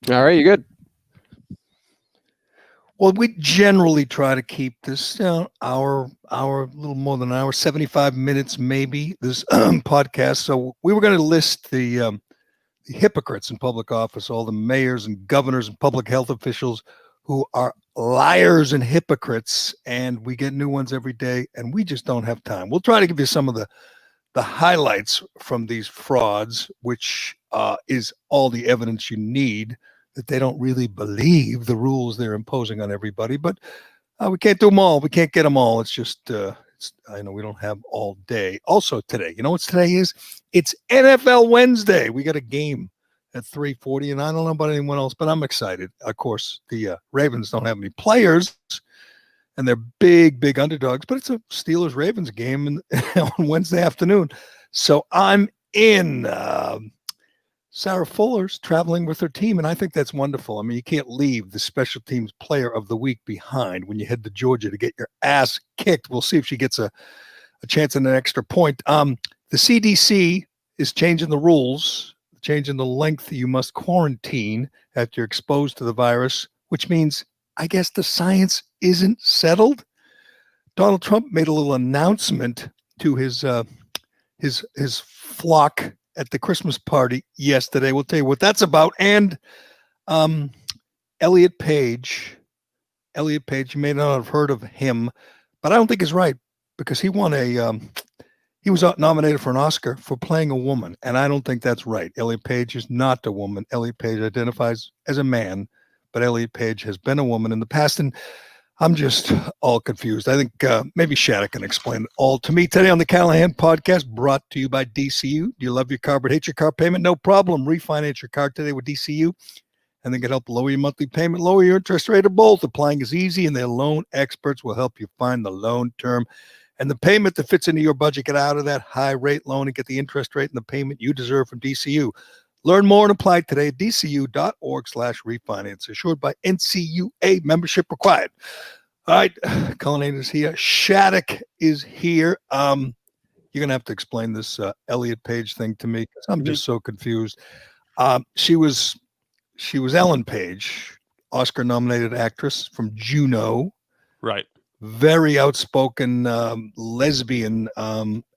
All right, you good? Well, we generally try to keep this hour, a little more than an hour, 75 minutes maybe, this podcast. So we were going to list the hypocrites in public office, all the mayors and governors and public health officials who are liars and hypocrites. And we get new ones every day, and we just don't have time. We'll try to give you some of the highlights from these frauds, which is all the evidence you need that they don't really believe the rules they're imposing on everybody. But we can't do them all. We can't get them all. It's just, I know we don't have all day. Also today, you know what today is? It's NFL Wednesday. We got a game at 3:40, and I don't know about anyone else, but I'm excited. Of course, the Ravens don't have any players, and they're big, big underdogs, but it's a Steelers-Ravens game on Wednesday afternoon. So I'm in. Sarah Fuller's traveling with her team, and I think that's wonderful. I mean, you can't leave the special teams player of the week behind when you head to Georgia to get your ass kicked. We'll see if she gets a chance at an extra point. The CDC is changing the rules, changing the length you must quarantine after you're exposed to the virus, which means I guess the science isn't settled. Donald Trump made a little announcement to his flock at the Christmas party yesterday. We'll tell you what that's about. And Elliot Page, you may not have heard of him, but I don't think he's right because he won he was nominated for an Oscar for playing a woman, and I don't think that's right. Elliot Page is not a woman. Elliot Page identifies as a man, but Elliot Page has been a woman in the past, and I'm just all confused. I think maybe Shattuck can explain it all to me today on the Callahan podcast, brought to you by DCU. Do you love your car but hate your car payment? No problem. Refinance your car today with DCU, and they can help lower your monthly payment, lower your interest rate, or both. Applying is easy, and their loan experts will help you find the loan term and the payment that fits into your budget. Get out of that high-rate loan and get the interest rate and the payment you deserve from DCU. Learn more and apply today at dcu.org/refinance. Assured by NCUA, membership required. All right, Cullinane is here. Shattuck is here. You're going to have to explain this Elliot Page thing to me because I'm just so confused. She was Ellen Page, Oscar-nominated actress from Juno. Right. Very outspoken lesbian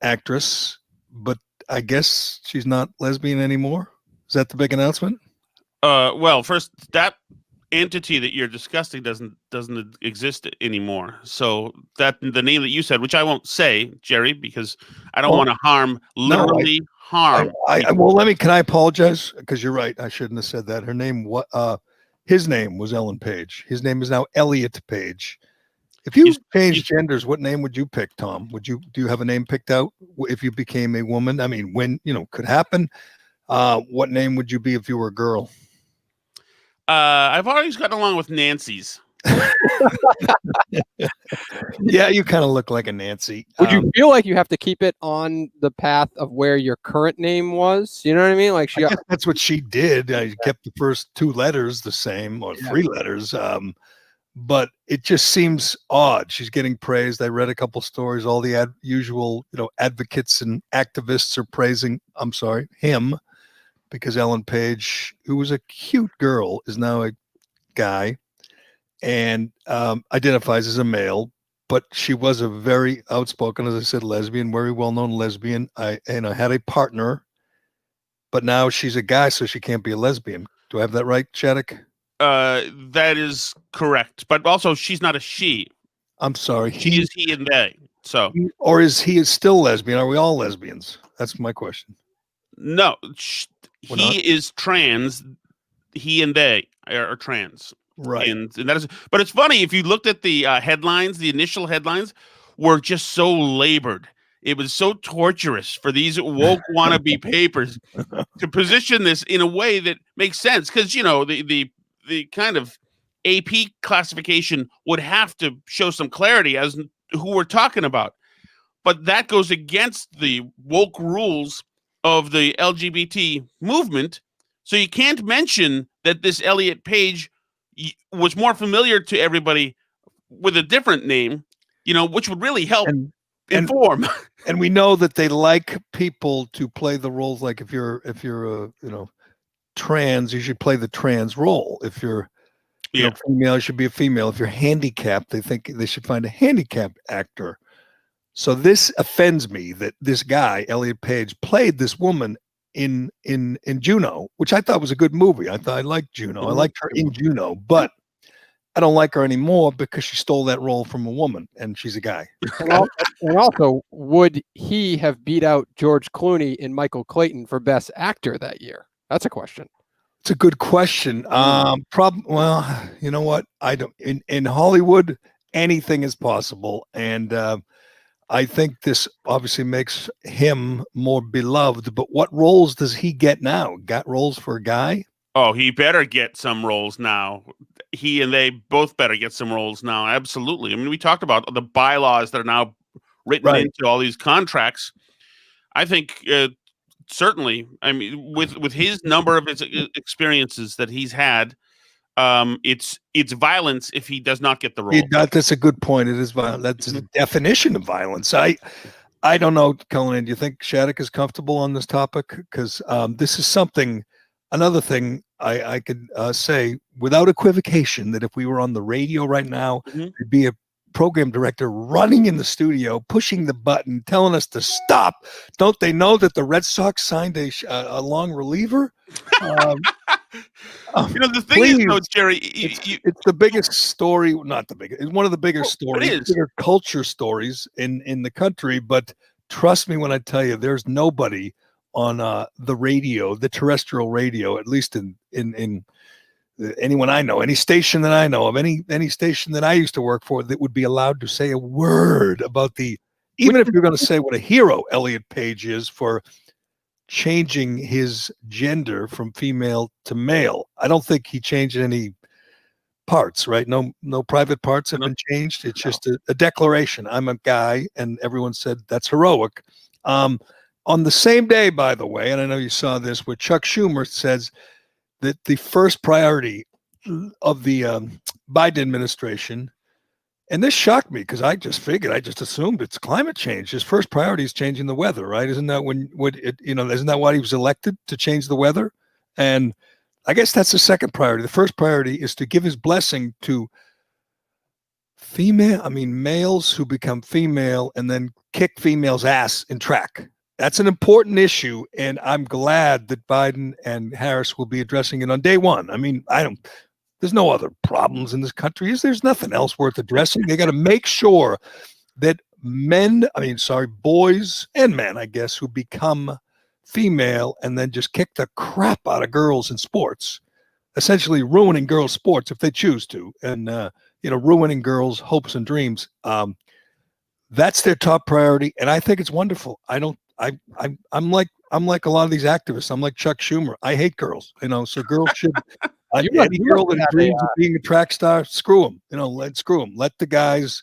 actress, but I guess she's not lesbian anymore. Is that the big announcement? Well, first, that entity that you're discussing doesn't exist anymore. So that the name that you said, which I won't say, Jerry, because I don't want to harm. Harm. Can I apologize? Because you're right. I shouldn't have said that. His name was Ellen Page. His name is now Elliot Page. If you changed genders, what name would you pick, Tom? Do you have a name picked out if you became a woman? I mean, when, could happen. What name would you be if you were a girl? I've always gotten along with Nancy's. Yeah, you kind of look like a Nancy. Would you feel like you have to keep it on the path of where your current name was? You know what I mean? Like that's what she did. I kept the first two letters the same, or three letters. But it just seems odd. She's getting praised. I read a couple stories. All the usual, advocates and activists are praising. I'm sorry, him. Because Ellen Page, who was a cute girl, is now a guy and identifies as a male. But she was a very outspoken, as I said, lesbian, very well-known lesbian. I had a partner, but now she's a guy, so she can't be a lesbian. Do I have that right, Shattuck? That is correct. But also, she's not a she. I'm sorry. She is he and they. So, or is he still lesbian? Are we all lesbians? That's my question. No, he is trans. He and they are trans, right? And that is. But it's funny if you looked at the headlines. The initial headlines were just so labored. It was so torturous for these woke wannabe papers to position this in a way that makes sense because the kind of AP classification would have to show some clarity as who we're talking about, but that goes against the woke rules of the LGBT movement. So you can't mention that this Elliot Page was more familiar to everybody with a different name, which would really help inform. And we know that they like people to play the roles. Like if you're a, trans, you should play the trans role. If you're female, you should be a female. If you're handicapped, they think they should find a handicapped actor. So this offends me that this guy, Elliot Page, played this woman in Juno, which I thought was a good movie. I liked Juno. I liked her in Juno, but I don't like her anymore because she stole that role from a woman, and she's a guy. And also, would he have beat out George Clooney and Michael Clayton for Best Actor that year? That's a question. It's a good question. Well, you know what? I don't. In Hollywood, anything is possible, and I think this obviously makes him more beloved. But what roles does he get now? Got roles for a guy? Oh, he better get some roles now. He and they both better get some roles now. Absolutely. I mean, we talked about the bylaws that are now written into all these contracts. I think certainly. I mean, with his number of his experiences that he's had, it's violence if he does not get the role. That's a good point. It is violence. That's the definition of violence. I don't know, Cullinan. Do you think Shattuck is comfortable on this topic? Because this is another thing I could say without equivocation that if we were on the radio right now, there'd be a program director running in the studio, pushing the button, telling us to stop. Don't they know that the Red Sox signed a long reliever? The thing is, though, Jerry, it's the biggest story. Not the biggest. It's one of the bigger stories, bigger culture stories in the country. But trust me when I tell you, there's nobody on the radio, the terrestrial radio, at least in anyone I know, any station that I know of, any station that I used to work for, that would be allowed to say a word about even if you're going to say what a hero Elliot Page is for changing his gender from female to male. I don't think he changed any parts, right? No private parts have been changed. It's just a declaration. I'm a guy, and everyone said that's heroic. On the same day, by the way, and I know you saw this, where Chuck Schumer says that the first priority of the Biden administration, and this shocked me because I just assumed it's climate change. His first priority is changing the weather, right? Isn't that isn't that why he was elected, to change the weather? And I guess that's the second priority. The first priority is to give his blessing to males who become female and then kick females' ass in track. That's an important issue, and I'm glad that Biden and Harris will be addressing it on day one. I mean, there's no other problems in this country. There's nothing else worth addressing. They got to make sure that boys and men, I guess, who become female and then just kick the crap out of girls in sports, essentially ruining girls' sports if they choose to, and ruining girls' hopes and dreams. That's their top priority, and I think it's wonderful. I'm like a lot of these activists. I'm like Chuck Schumer. I hate girls, so girls should. Any girl that dreams of being a track star, screw them. Screw them. Let the guys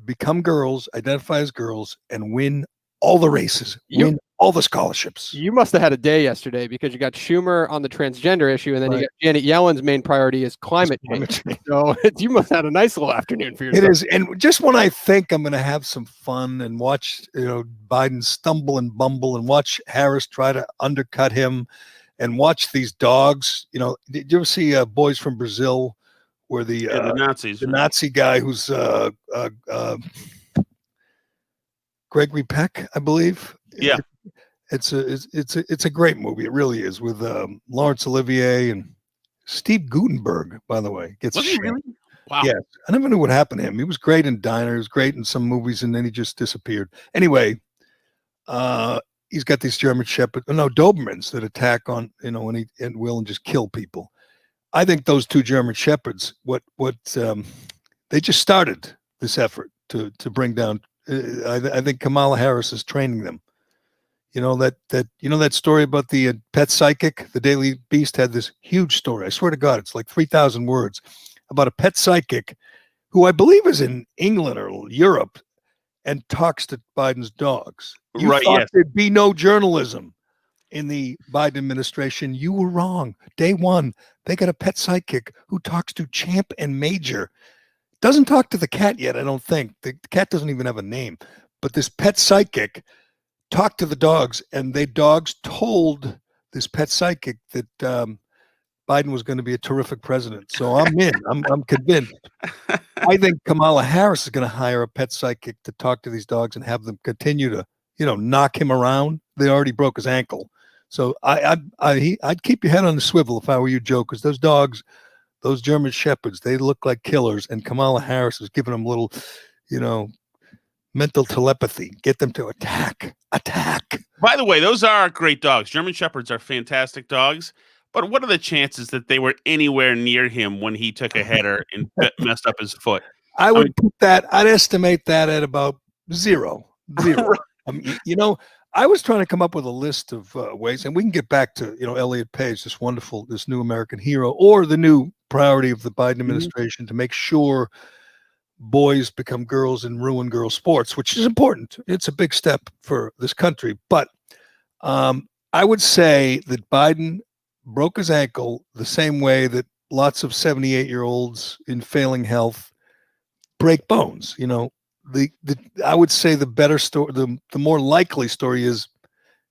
become girls, identify as girls, and win all the races, win all the scholarships. You must have had a day yesterday because you got Schumer on the transgender issue, and then you got Janet Yellen's main priority is climate change. So you must have had a nice little afternoon for yourself. It is, and just when I think I'm going to have some fun and watch Biden stumble and bumble, and watch Harris try to undercut him, and watch these dogs. Did you ever see Boys from Brazil, where the Nazis, the Nazi guy who's Gregory Peck, I believe. Yeah. It's a great movie. It really is, with Laurence Olivier and Steve Guttenberg, by the way. Was he really? Wow. Yeah. I never knew what happened to him. He was great in Diner. He was great in some movies, and then he just disappeared. Anyway, he's got these German Dobermans that attack on, when he will and just kill people. I think those two German Shepherds, they just started this effort to bring down. I think Kamala Harris is training them. That story about the pet psychic. The Daily Beast had this huge story. I swear to God, it's like 3,000 words about a pet psychic who I believe is in England or Europe and talks to Biden's dogs. You thought there'd be no journalism in the Biden administration. You were wrong. Day one, they got a pet psychic who talks to Champ and Major. Doesn't talk to the cat yet, I don't think. The cat doesn't even have a name. But this pet psychic talked to the dogs, and the dogs told this pet psychic that Biden was going to be a terrific president. So I'm in. I'm convinced. I think Kamala Harris is going to hire a pet psychic to talk to these dogs and have them continue to, knock him around. They already broke his ankle. So I'd keep your head on the swivel if I were you, Joe, because those dogs, those German Shepherds, they look like killers. And Kamala Harris is giving them a little, mental telepathy. Get them to attack. By the way, those are great dogs. German Shepherds are fantastic dogs. But what are the chances that they were anywhere near him when he took a header and messed up his foot? I'd estimate that at about zero. I was trying to come up with a list of ways, and we can get back to, Elliot Page, this new American hero, or the new priority of the Biden administration to make sure boys become girls and ruin girl sports, which is important. It's a big step for this country. But I would say that Biden broke his ankle the same way that lots of 78-year-olds in failing health break bones. I would say the better story, the more likely story is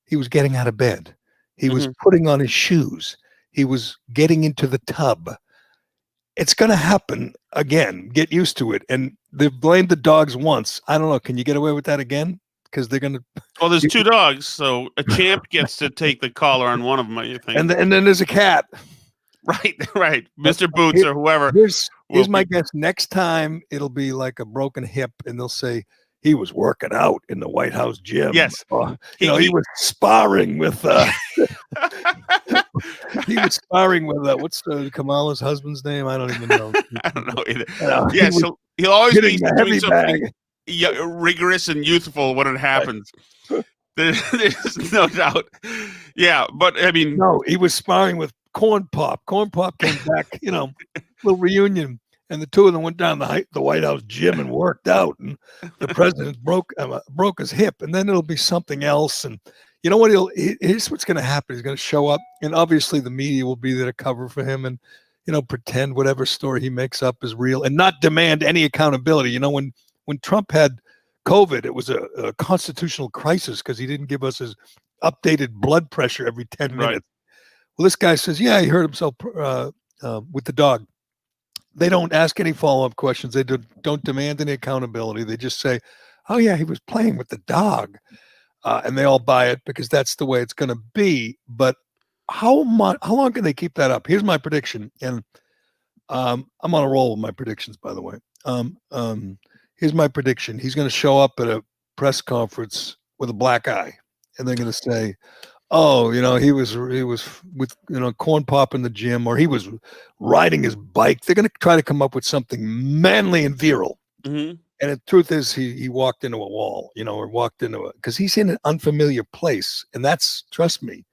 he was getting out of bed. He was putting on his shoes. He was getting into the tub. It's going to happen again. Get used to it. And they've blamed the dogs once. I don't know. Can you get away with that again? Because they're going to. Well, there's two dogs, so a champ gets to take the collar on one of them. I think. And then there's a cat. Right. Mr. Boots or whoever. Here's my guess. Next time it'll be like a broken hip, and they'll say he was working out in the White House gym. Yes, he was sparring with. He was sparring with what's Kamala's husband's name? I don't even know. I don't know either. So he'll always be doing something rigorous and youthful when it happens. There's no doubt. Yeah, but I mean, no, he was sparring with Corn Pop. Corn Pop came back, little reunion, and the two of them went down the White House gym and worked out, and the president broke his hip, and then it'll be something else. And you know what? Here's what's going to happen. He's going to show up, and obviously the media will be there to cover for him, and pretend whatever story he makes up is real, and not demand any accountability. When Trump had COVID, it was a constitutional crisis because he didn't give us his updated blood pressure every 10 minutes. Right. Well, this guy says, yeah, he hurt himself with the dog. They don't ask any follow-up questions. They don't demand any accountability. They just say, oh, yeah, he was playing with the dog. And they all buy it because that's the way it's going to be. But how long can they keep that up? Here's my prediction. And I'm on a roll with my predictions, by the way. Here's my prediction. He's going to show up at a press conference with a black eye. And they're going to say, oh, he was with, Corn Pop in the gym, or he was riding his bike. They're going to try to come up with something manly and virile. Mm-hmm. And the truth is he walked into a wall, or walked into because he's in an unfamiliar place. And that's, trust me,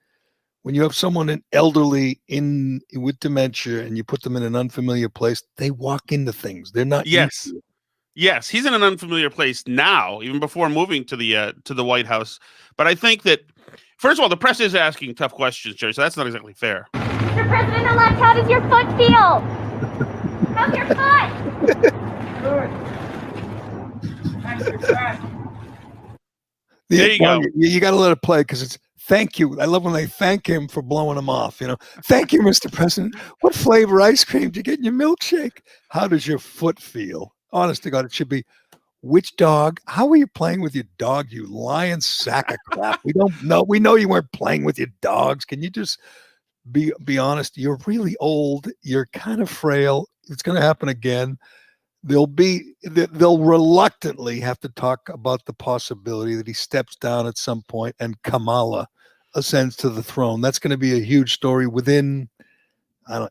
when you have someone elderly with dementia and you put them in an unfamiliar place, they walk into things. They're not. Yes. Yes, he's in an unfamiliar place now, even before moving to the White House. But I think that, first of all, the press is asking tough questions, Jerry, so that's not exactly fair. Mr. President-elect, how does your foot feel? How's your foot? Good. There you go. You got to let it play because it's thank you. I love when they thank him for blowing him off. Thank you, Mr. President. What flavor ice cream did you get in your milkshake? How does your foot feel? Honest to God, it should be, which dog? How are you playing with your dog, you lying sack of crap? We don't know. We know you weren't playing with your dogs. Can you just be honest? You're really old. You're kind of frail. It's going to happen again. They'll reluctantly have to talk about the possibility that he steps down at some point and Kamala ascends to the throne. That's going to be a huge story within,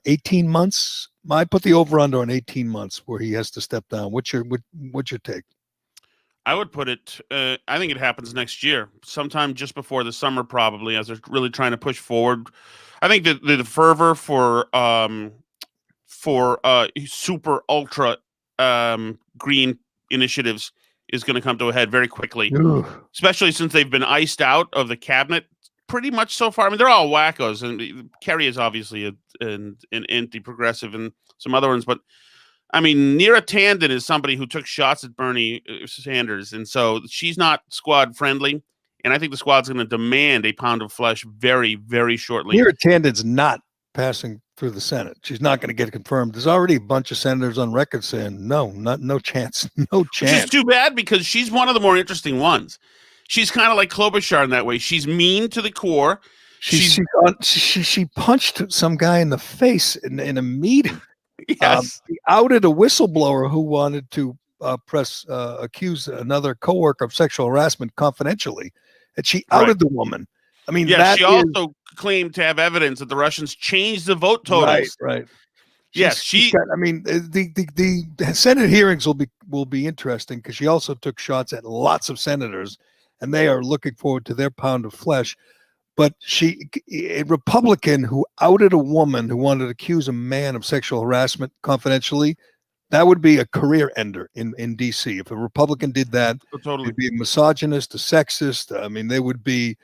18 months. I put the over-under on 18 months where he has to step down. What's your take? I would put it, I think it happens next year, sometime just before the summer probably, as they're really trying to push forward. I think that the fervor for super ultra green initiatives is going to come to a head very quickly, especially since they've been iced out of the cabinet pretty much so far. I mean, they're all wackos, and Kerry is obviously an anti-progressive, and some other ones. But I mean, Neera Tanden is somebody who took shots at Bernie Sanders, and so she's not squad friendly. And I think the squad's going to demand a pound of flesh very, very shortly. Neera Tanden's not passing through the Senate. She's not going to get confirmed. There's already a bunch of senators on record saying no chance, no chance. Which is too bad because she's one of the more interesting ones. She's kind of like Klobuchar in that way. She's mean to the core. She punched some guy in the face in a meeting. Yes. He outed a whistleblower who wanted to accuse another coworker of sexual harassment confidentially, and she outed the woman. I mean, she also claimed to have evidence that the Russians changed the vote totals. Right. Yes, the Senate hearings will be interesting because she also took shots at lots of senators, and they are looking forward to their pound of flesh. But a Republican who outed a woman who wanted to accuse a man of sexual harassment confidentially, that would be a career ender in D.C. If a Republican did that, totally. It'd be a misogynist, a sexist. I mean, they would be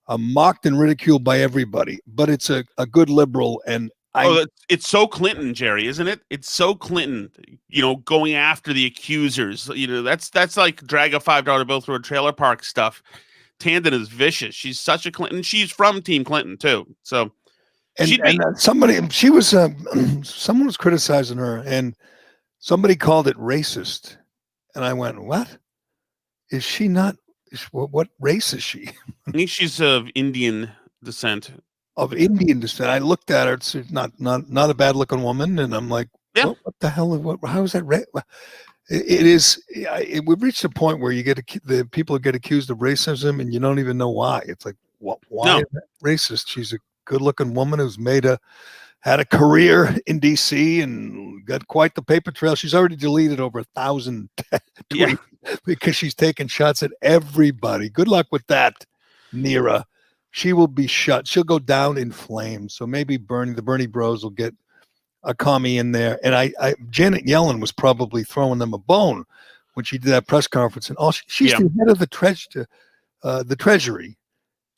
mocked and ridiculed by everybody. But it's a good liberal, and it's so Clinton, Jerry, isn't it? It's so Clinton, going after the accusers. That's like drag a $5 bill through a trailer park stuff. Tanden is vicious. She's such a Clinton. She's from Team Clinton too. So, someone was criticizing her, and somebody called it racist, and I went, "What? Is she not? What race is she?" I think she's of Indian descent. Of Indian descent. I looked at her. It's not a bad looking woman, and I'm like, yeah. What the hell? How is that? It is. We've reached a point where you get the people get accused of racism, and you don't even know why. It's like, why is that racist? She's a good-looking woman who's had a career in D.C. and got quite the paper trail. She's already deleted over 1,000 tweets because she's taking shots at everybody. Good luck with that, Neera. She will be shut. She'll go down in flames. So maybe the Bernie Bros will get a commie in there. And Janet Yellen was probably throwing them a bone when she did that press conference. And she's the head of the Treasury.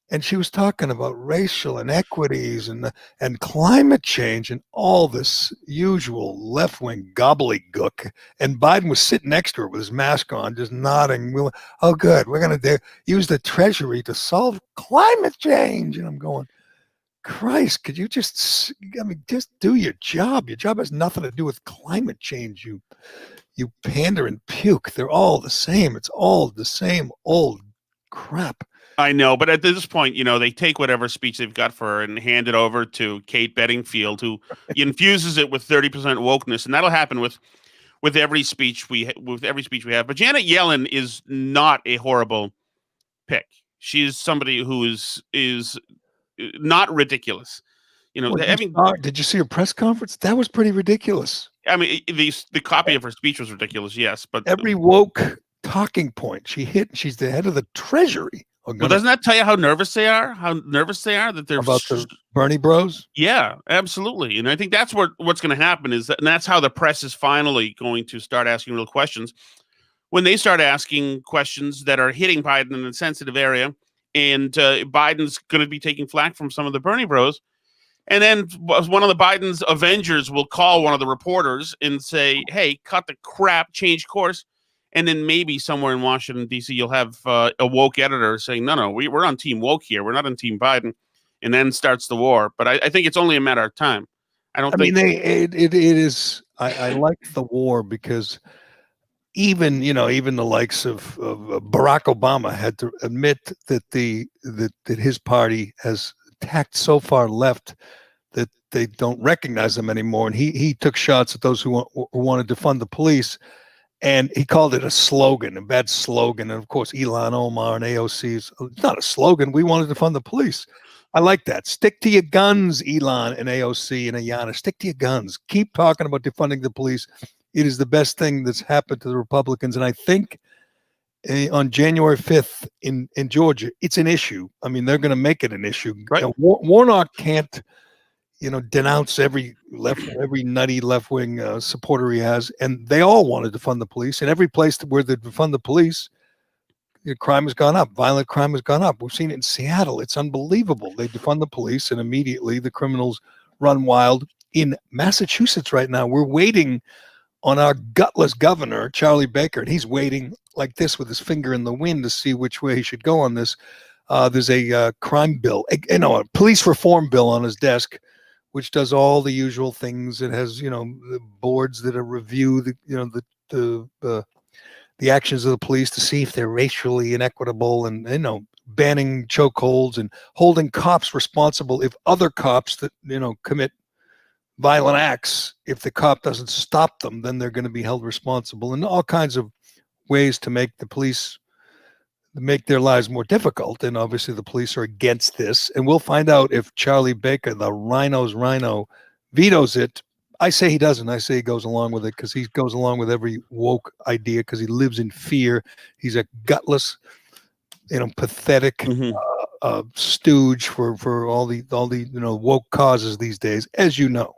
And she was talking about racial inequities and climate change and all this usual left-wing gobbledygook. And Biden was sitting next to her with his mask on, just nodding. Oh, good. We're going to use the Treasury to solve climate change. And I'm going, Christ, could you just do your job? Your job has nothing to do with climate change. You pander and puke. They're all the same. It's all the same old crap. I know, but at this point, they take whatever speech they've got for her and hand it over to Kate Bedingfield, who infuses it with 30% wokeness, and that'll happen with every speech we have. But Janet Yellen is not a horrible pick. She's somebody who is not ridiculous. Did you see her press conference? That was pretty ridiculous. I mean, the copy of her speech was ridiculous, yes, but every woke talking point she hit. She's the head of the Treasury. Well, doesn't that tell you how nervous they are? How nervous they are that they're about the Bernie Bros? Yeah, absolutely. And I think that's what's going to happen and that's how the press is finally going to start asking real questions. When they start asking questions that are hitting Biden in a sensitive area, and Biden's going to be taking flack from some of the Bernie Bros, and then one of the Biden's Avengers will call one of the reporters and say, "Hey, cut the crap, change course." And then maybe somewhere in Washington, D.C., you'll have a woke editor saying, no, we're on Team Woke here. We're not on Team Biden. And then starts the war. But I think it's only a matter of time. I like the war because even the likes of Barack Obama had to admit that his party has tacked so far left that they don't recognize him anymore. And he took shots at those who wanted to fund the police. And he called it a bad slogan. And of course, Ilhan Omar and AOC it's not a slogan. We wanted to fund the police. I like that. Stick to your guns, Elon and AOC and Ayanna. Stick to your guns. Keep talking about defunding the police. It is the best thing that's happened to the Republicans. And I think on January 5th in Georgia, it's an issue. I mean, they're going to make it an issue. Right. Warnock can't denounce every nutty left-wing supporter he has, and they all wanted to fund the police. And every place where they defund the police, crime has gone up. Violent crime has gone up. We've seen it in Seattle. It's unbelievable. They defund the police, and immediately the criminals run wild. In Massachusetts right now, we're waiting on our gutless governor, Charlie Baker, and he's waiting like this with his finger in the wind to see which way he should go on this. There's a crime bill, a police reform bill on his desk, which does all the usual things. It has, the boards that review the actions of the police to see if they're racially inequitable, and banning chokeholds and holding cops responsible if other cops that commit violent acts, if the cop doesn't stop them, then they're going to be held responsible, and all kinds of ways to make the police make their lives more difficult. And obviously the police are against this, and we'll find out if Charlie Baker, the rhino's rhino, vetoes it. I say he doesn't. I say he goes along with it because he goes along with every woke idea because he lives in fear. He's a gutless, pathetic stooge for all the woke causes these days, as you know.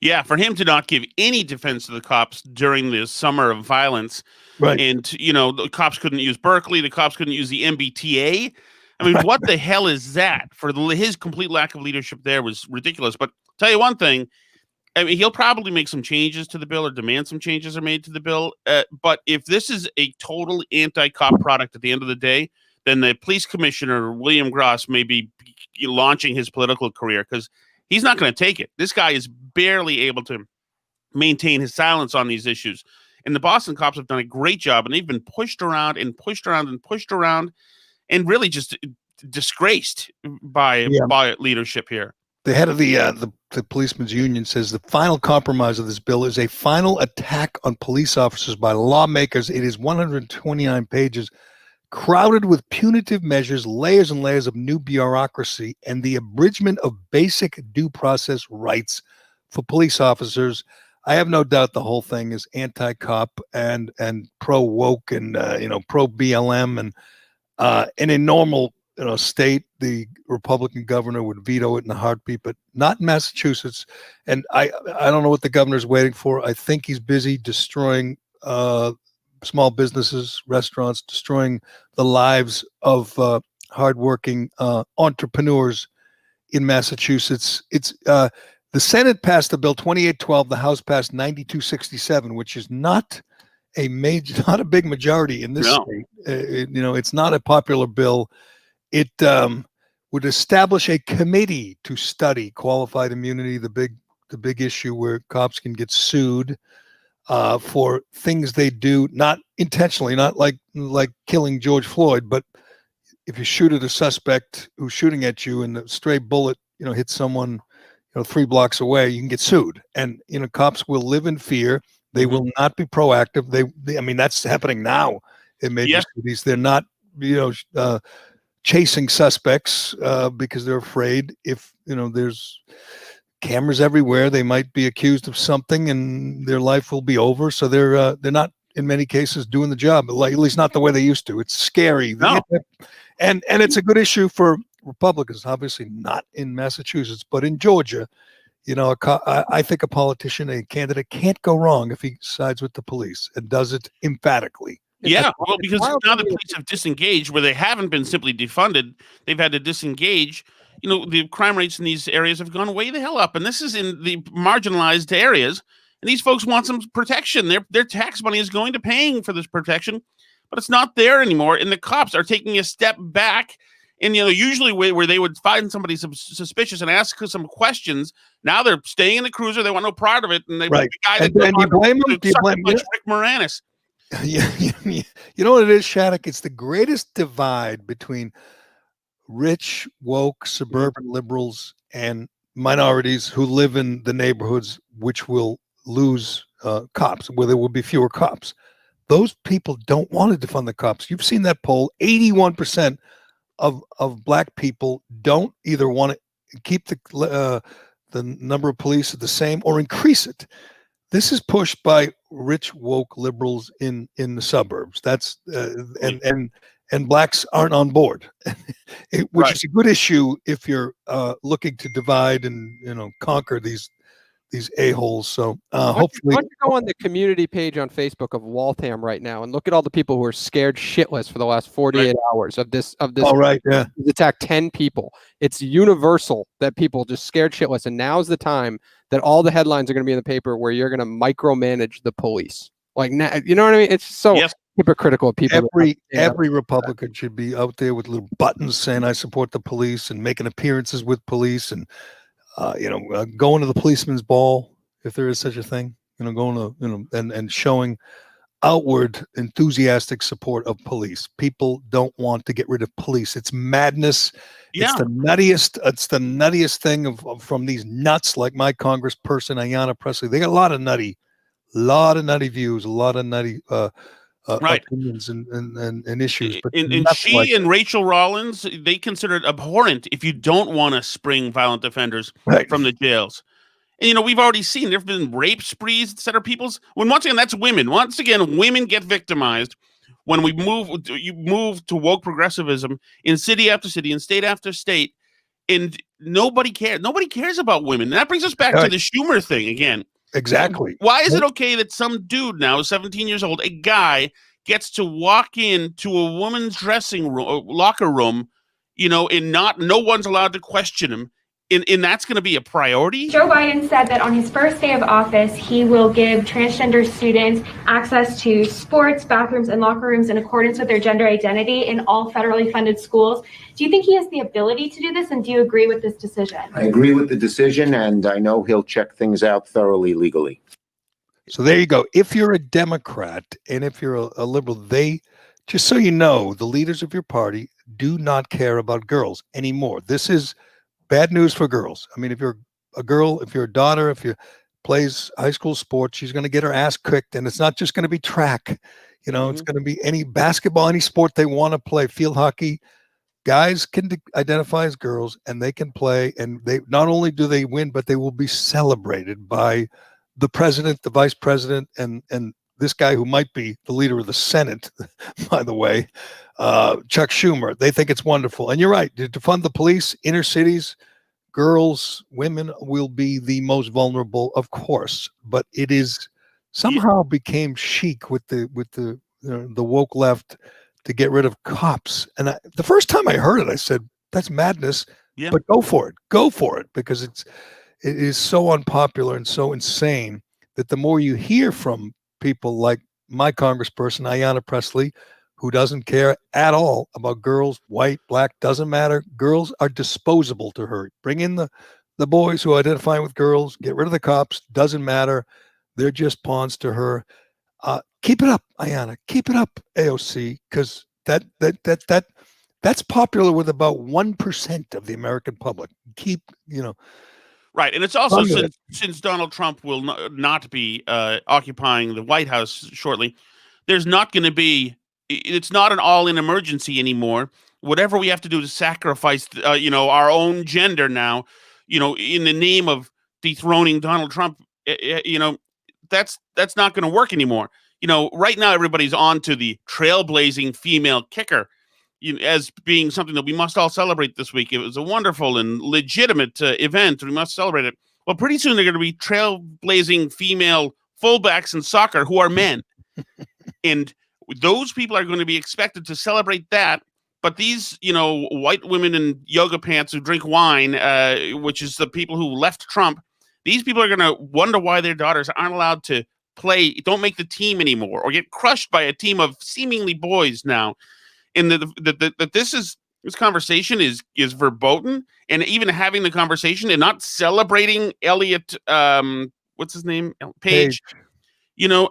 Yeah, for him to not give any defense to the cops during the summer of violence, right? And the cops couldn't use Berkeley, the cops couldn't use the MBTA. I mean, what the hell is that? His complete lack of leadership there was ridiculous. But tell you one thing, I mean, he'll probably make some changes to the bill or demand some changes are made to the bill. But if this is a total anti-cop product at the end of the day, then the police commissioner, William Gross, may be launching his political career because he's not going to take it. This guy is barely able to maintain his silence on these issues. And the Boston cops have done a great job, and they've been pushed around and pushed around and pushed around and really just disgraced by leadership here. The head of the policemen's union says the final compromise of this bill is a final attack on police officers by lawmakers. It is 129 pages, crowded with punitive measures, layers and layers of new bureaucracy, and the abridgment of basic due process rights for police officers. I have no doubt the whole thing is anti-cop and pro-woke and pro-BLM, and in a normal state, the Republican governor would veto it in a heartbeat, but not in Massachusetts. And I don't know what the governor's waiting for. I think he's busy destroying small businesses, restaurants, destroying the lives of hardworking entrepreneurs in Massachusetts. It's the Senate passed the bill 2812. The House passed 9267, which is not a big majority in this state. It's not a popular bill. It would establish a committee to study qualified immunity, the big issue where cops can get sued for things they do not intentionally, not like killing George Floyd, but if you shoot at a suspect who's shooting at you and the stray bullet hits someone 3 blocks away, you can get sued. And cops will live in fear. They will not be proactive. They I mean, that's happening now in major cities. They're not chasing suspects because they're afraid if there's cameras everywhere, they might be accused of something and their life will be over. So they're not in many cases doing the job, at least not the way they used to. It's scary. No. And it's a good issue for Republicans, obviously not in Massachusetts, but in Georgia. I think a politician, a candidate, can't go wrong if he sides with the police and does it emphatically. Yeah, well, because now the police have disengaged where they haven't been simply defunded. They've had to disengage. The crime rates in these areas have gone way the hell up. And this is in the marginalized areas. And these folks want some protection. Their tax money is going to paying for this protection, but it's not there anymore. And the cops are taking a step back. And, usually where they would find somebody suspicious and ask some questions, now they're staying in the cruiser. They want no part of it. And the guy and you blame them? Do you blame Rick Moranis? You know what it is, Shattuck? It's the greatest divide between rich, woke, suburban liberals and minorities who live in the neighborhoods which will lose cops, where there will be fewer cops. Those people don't want to defund the cops. You've seen that poll. 81% of black people don't either want to keep the number of police at the same or increase it. This is pushed by rich woke liberals in the suburbs. That's and blacks aren't on board, which is a good issue if you're looking to divide and conquer these a-holes. So hopefully, why don't you go on the community page on Facebook of Waltham right now and look at all the people who are scared shitless for the last 48 hours of this. All right, yeah. Attack 10 people. It's universal that people just scared shitless, and now's the time that all the headlines are going to be in the paper where you're going to micromanage the police. Like, you know what I mean? It's so hypocritical of people. Every Republican should be out there with little buttons saying I support the police and making appearances with police and going to the policeman's ball if there is such a thing. Going to and showing outward enthusiastic support of police. People don't want to get rid of police. It's madness. Yeah. It's the nuttiest thing from these nuts like my congressperson Ayanna Pressley. They got a lot of nutty views, a lot of nutty right. opinions and issues. But and she and Rachel Rollins, they consider it abhorrent if you don't want to spring violent offenders from the jails. And, we've already seen there have been rape sprees, et cetera, once again, that's women. Once again, women get victimized when you move to woke progressivism in city after city and state after state, and nobody cares. Nobody cares about women. And that brings us back to the Schumer thing again. Exactly. Why is it okay that some dude now, 17 years old, a guy, gets to walk into a woman's dressing room, locker room, and no one's allowed to question him? And that's going to be a priority? Joe Biden said that on his first day of office, he will give transgender students access to sports, bathrooms, and locker rooms in accordance with their gender identity in all federally funded schools. Do you think he has the ability to do this, and do you agree with this decision? I agree with the decision, and I know he'll check things out thoroughly legally. So there you go. If you're a Democrat and if you're a liberal, just so you know, the leaders of your party do not care about girls anymore. This is bad news for girls. I mean, if you're a girl, if you're a daughter, if you plays high school sports, she's going to get her ass kicked. And it's not just going to be track. It's going to be any basketball, any sport they want to play, field hockey. Guys can identify as girls and they can play. And they not only do they win, but they will be celebrated by the president, the vice president, and this guy who might be the leader of the Senate, by the way, Chuck Schumer. They think it's wonderful. And you're right, to fund the police, inner cities, girls, women will be the most vulnerable, of course. But it is somehow became chic with the woke left to get rid of cops. And the first time I heard it, I said, that's madness. Yeah. But go for it, because it is so unpopular and so insane that the more you hear from people like my congressperson, Ayanna Pressley, who doesn't care at all about girls, white, black, doesn't matter. Girls are disposable to her. Bring in the boys who identify with girls, get rid of the cops, doesn't matter. They're just pawns to her. Keep it up, Ayanna. Keep it up, AOC, because that's popular with about 1% of the American public. Right, and it's also since Donald Trump will not be occupying the White House shortly, there's not going to be. It's not an all-in emergency anymore. Whatever we have to do to sacrifice, our own gender now, in the name of dethroning Donald Trump, that's not going to work anymore. Right now everybody's on to the trailblazing female kicker, as being something that we must all celebrate this week. It was a wonderful and legitimate event. We must celebrate it. Well, pretty soon they're going to be trailblazing female fullbacks in soccer who are men. And those people are going to be expected to celebrate that. But these, white women in yoga pants who drink wine, which is the people who left Trump, these people are going to wonder why their daughters aren't allowed to play, don't make the team anymore, or get crushed by a team of seemingly boys now. And that this conversation is verboten, and even having the conversation and not celebrating Elliot, what's his name, Page, I'm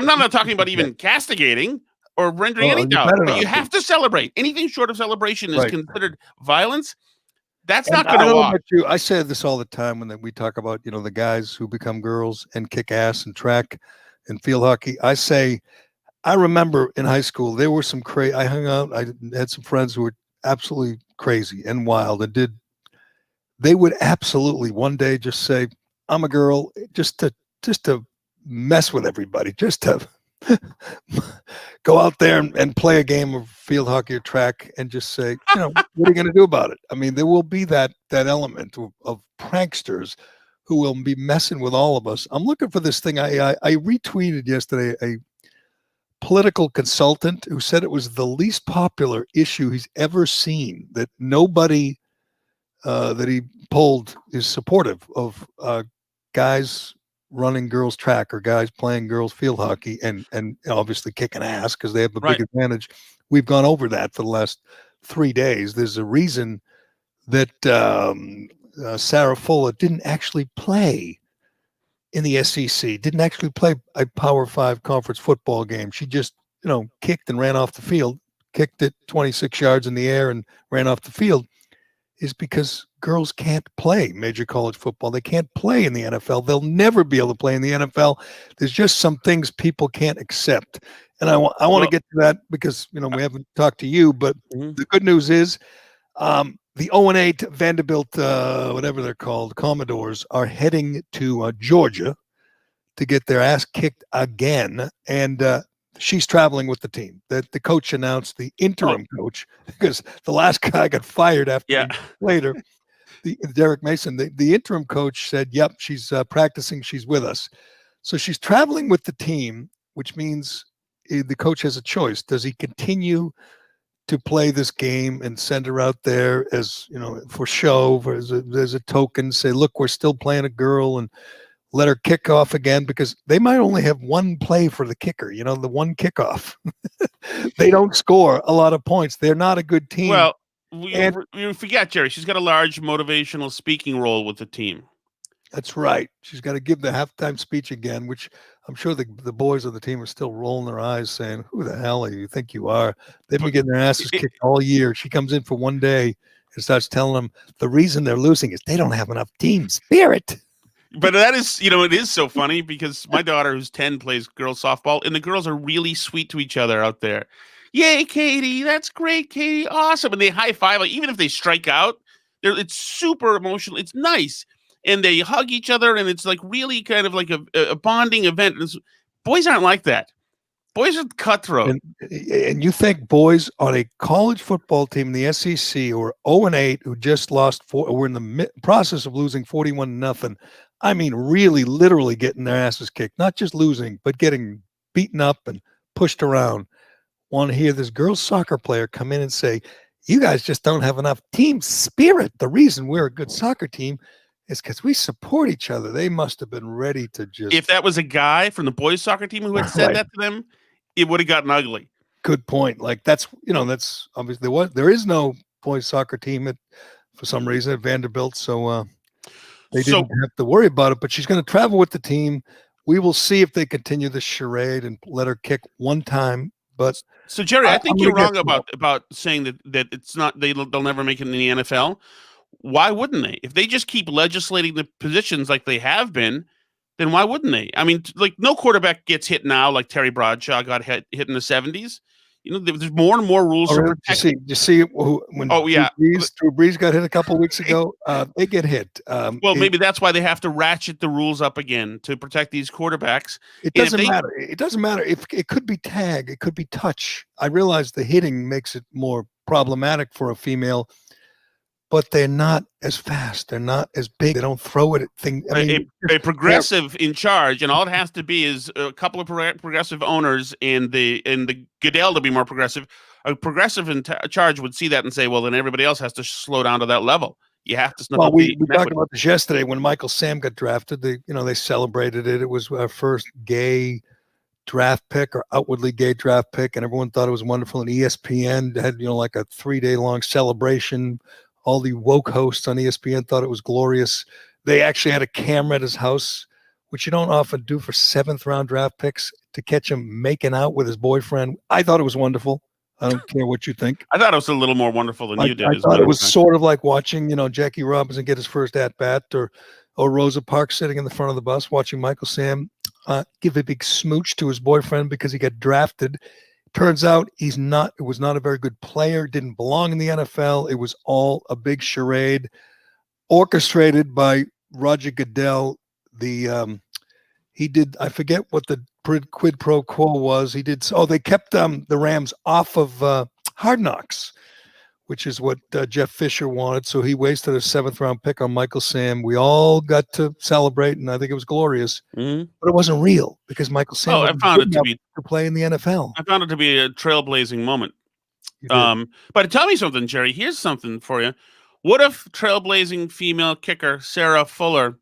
not talking about even castigating or rendering any doubt, but you have to celebrate. Anything short of celebration is considered violence. That's not going to walk. I say this all the time when we talk about the guys who become girls and kick ass and track and field hockey. I remember in high school, there were some crazy. I hung out. I had some friends who were absolutely crazy and wild, and they would absolutely one day just say, "I'm a girl," just to mess with everybody, just to go out there and play a game of field hockey or track, and just say, what are you going to do about it? I mean, there will be that element of pranksters who will be messing with all of us. I'm looking for this thing. I retweeted yesterday a political consultant who said it was the least popular issue he's ever seen, that nobody that he polled is supportive of guys running girls track or guys playing girls field hockey and obviously kicking ass because they have a Right. big advantage. We've gone over that for the last 3 days. There's a reason that Sarah Fuller didn't actually play in the SEC, didn't actually play a Power 5 conference football game. She just, kicked and ran off the field, kicked it 26 yards in the air and ran off the field, is because girls can't play major college football. They can't play in the NFL. They'll never be able to play in the NFL. There's just some things people can't accept. And I want to get to that because, we haven't talked to you, but the good news is the 0-8 Vanderbilt, whatever they're called, Commodores, are heading to Georgia to get their ass kicked again. And she's traveling with the team. The coach announced, the interim coach, because the last guy got fired after later. Derek Mason, the interim coach said, yep, she's practicing. She's with us. So she's traveling with the team, which means the coach has a choice. Does he continue to play this game and send her out there as, for show, as a token, say, look, we're still playing a girl, and let her kick off again, because they might only have one play for the kicker, the one kickoff. They don't score a lot of points. They're not a good team. Well, we forget, Jerry, she's got a large motivational speaking role with the team. That's right. She's got to give the halftime speech again, which I'm sure the boys of the team are still rolling their eyes saying, who the hell do you think you are? They've been getting their asses kicked all year. She comes in for one day and starts telling them the reason they're losing is they don't have enough team spirit. But that is, it is so funny because my daughter, who's 10, plays girls softball, and the girls are really sweet to each other out there. Yay, Katie. That's great, Katie. Awesome. And they high five. Like, even if they strike out, it's super emotional. It's nice. And they hug each other, and it's like really kind of like a bonding event. Boys aren't like that. Boys are cutthroat. And you think boys on a college football team in the SEC who are 0-8, who just lost we're in the process of losing 41-0. I mean, really, literally getting their asses kicked, not just losing, but getting beaten up and pushed around. Want to hear this girls soccer player come in and say, you guys just don't have enough team spirit. The reason we're a good soccer team is because we support each other. They must have been ready to just. If that was a guy from the boys soccer team who had said that to them, it would have gotten ugly. Good point. Like that's obviously there is no boys soccer team for some reason at Vanderbilt. So they didn't have to worry about it, but she's going to travel with the team. We will see if they continue the charade and let her kick one time. But so Jerry, I think you're wrong about saying that it's not, they'll never make it in the NFL. Why wouldn't they? If they just keep legislating the positions like they have been, then why wouldn't they? I mean, like, no quarterback gets hit now like Terry Bradshaw got hit in the 70s. There's more and more rules. You see when Drew Brees got hit a couple of weeks ago, they get hit. Maybe that's why they have to ratchet the rules up again to protect these quarterbacks. It doesn't matter. It doesn't matter if it could be tag, it could be touch. I realize the hitting makes it more problematic for a female, but they're not as fast. They're not as big. They don't throw it at a progressive in charge, and all it has to be is a couple of progressive owners and the Goodell to be more progressive. A progressive in charge would see that and say, well, then everybody else has to slow down to that level. You have to. We talked about this yesterday when Michael Sam got drafted. They celebrated it. It was our first gay draft pick or outwardly gay draft pick, and everyone thought it was wonderful. And ESPN had like a 3-day long celebration. All the woke hosts on ESPN thought it was glorious. They actually had a camera at his house, which you don't often do for 7th-round draft picks, to catch him making out with his boyfriend. I thought it was wonderful. I don't care what you think. I thought it was a little more wonderful than you did. I thought it was sort of like watching, Jackie Robinson get his first at-bat, or Rosa Parks sitting in the front of the bus watching Michael Sam give a big smooch to his boyfriend because he got drafted. Turns out it was not a very good player, didn't belong in the NFL. It was all a big charade orchestrated by Roger Goodell. He did, I forget what the quid pro quo was. They kept the Rams off of Hard Knocks, which is what Jeff Fisher wanted. So he wasted a 7th-round pick on Michael Sam. We all got to celebrate, and I think it was glorious. Mm-hmm. But it wasn't real because Michael Sam I found it to play in the NFL. I found it to be a trailblazing moment. But tell me something, Jerry. Here's something for you. What if trailblazing female kicker Sarah Fuller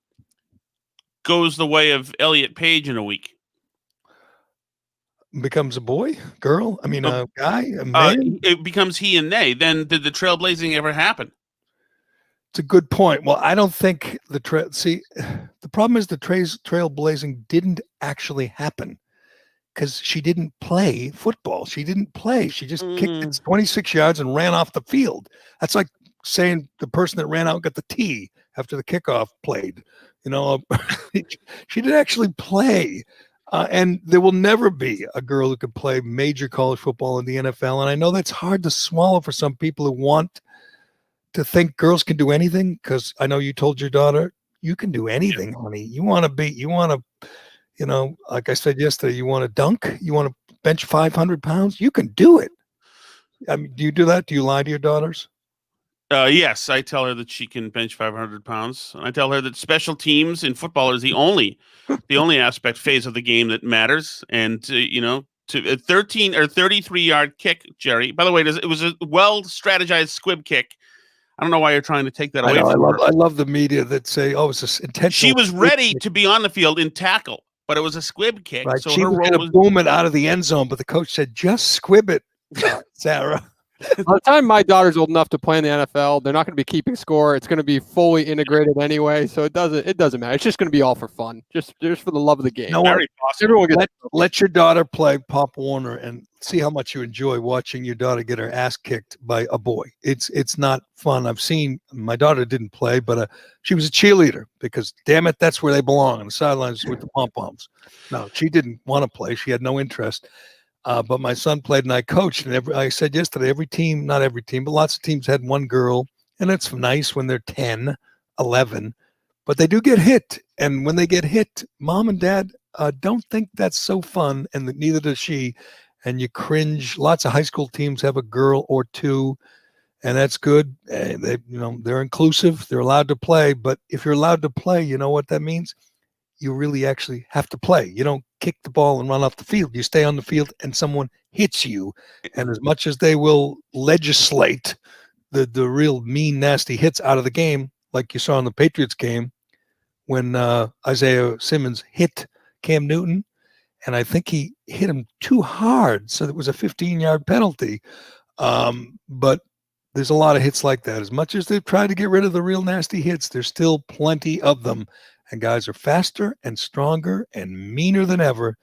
goes the way of Elliot Page in a week? Becomes a boy, girl. I mean, a guy, a man. It becomes he and they. Then did the trailblazing ever happen? It's a good point. Well, I don't think the problem is the trailblazing didn't actually happen because she didn't play football. She didn't play. She just kicked it 26 yards and ran off the field. That's like saying the person that ran out and got the tee after the kickoff played. She didn't actually play. And there will never be a girl who can play major college football in the NFL. And I know that's hard to swallow for some people who want to think girls can do anything, because I know you told your daughter, you can do anything, honey. You want to, like I said yesterday, you want to dunk, you want to bench 500 pounds, you can do it. I mean, do you do that? Do you lie to your daughters? Yes, I tell her that she can bench 500 pounds. I tell her that special teams in football is the only phase of the game that matters. And, to a 13 or 33-yard kick, Jerry, by the way, it was a well-strategized squib kick. I don't know why you're trying to take that away from her. I love the media that say, oh, it's an intentional. She was ready to be on the field in tackle, but it was a squib kick. Right. So she was going to boom it out of the end zone, but the coach said, just squib it, Sarah. By the time my daughter's old enough to play in the NFL, they're not going to be keeping score. It's going to be fully integrated anyway, so it doesn't matter. It's just going to be all for fun, just for the love of the game. No, everyone let your daughter play Pop Warner and see how much you enjoy watching your daughter get her ass kicked by a boy. It's not fun. I've seen my daughter didn't play, but she was a cheerleader because, damn it, that's where they belong on the sidelines with the pom poms. No, she didn't want to play. She had no interest. But my son played and I coached, and I said yesterday, every team, not every team, but lots of teams had one girl, and it's nice when they're 10, 11, but they do get hit. And when they get hit, mom and dad don't think that's so fun, and neither does she. And you cringe. Lots of high school teams have a girl or two, and that's good. They're inclusive. They're allowed to play. But if you're allowed to play, you know what that means? You really actually have to play. You don't kick the ball and run off the field. You stay on the field and someone hits you. And as much as they will legislate the real mean, nasty hits out of the game, like you saw in the Patriots game when Isaiah Simmons hit Cam Newton, and I think he hit him too hard, so it was a 15-yard penalty. But there's a lot of hits like that. As much as they've tried to get rid of the real nasty hits, there's still plenty of them. And guys are faster and stronger and meaner than ever.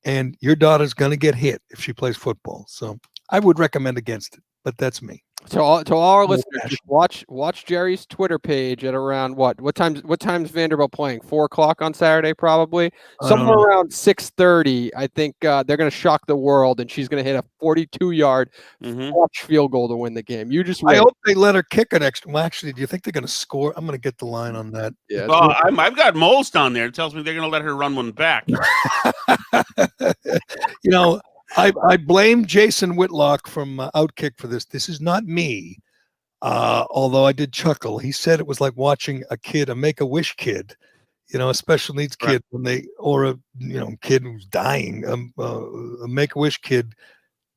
And your daughter's going to get hit if she plays football. So I would recommend against it, but that's me. To all our listeners, just watch Jerry's Twitter page at around what time's Vanderbilt playing? 4:00 on Saturday, probably somewhere around 6:30. I think they're going to shock the world, and she's going to hit a 42-yard field goal to win the game. You just wait. I hope they let her kick an extra. Well, actually, do you think they're going to score? I'm going to get the line on that. Yeah, I've got Moles down there. It tells me they're going to let her run one back. I blame Jason Whitlock from Outkick for this. This is not me, although I did chuckle. He said it was like watching a Make-A-Wish kid, a special needs kid, or a kid who's dying, a Make-A-Wish kid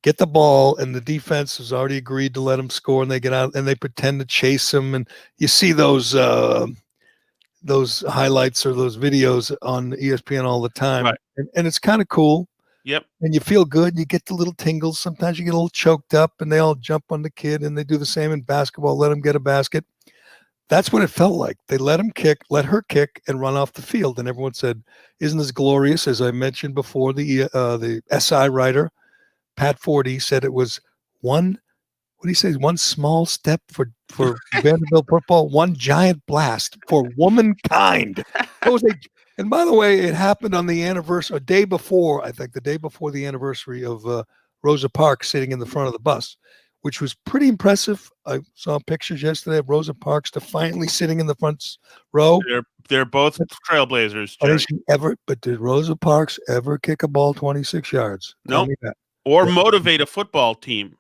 get the ball, and the defense has already agreed to let him score, and they get out and they pretend to chase him, and you see those highlights or those videos on ESPN all the time, right. and it's kind of cool. Yep. And you feel good. You get the little tingles. Sometimes you get a little choked up, and they all jump on the kid, and they do the same in basketball. Let him get a basket. That's what it felt like. They let her kick, and run off the field. And everyone said, "Isn't this glorious?" As I mentioned before, the SI writer Pat Forty said it was one. What do you say? One small step for Vanderbilt football, one giant blast for womankind. And by the way, it happened on the anniversary, the day before the anniversary of Rosa Parks sitting in the front of the bus, which was pretty impressive. I saw pictures yesterday of Rosa Parks defiantly sitting in the front row. They're both trailblazers. But did Rosa Parks ever kick a ball 26 yards? No. Nope. Or motivate a football team,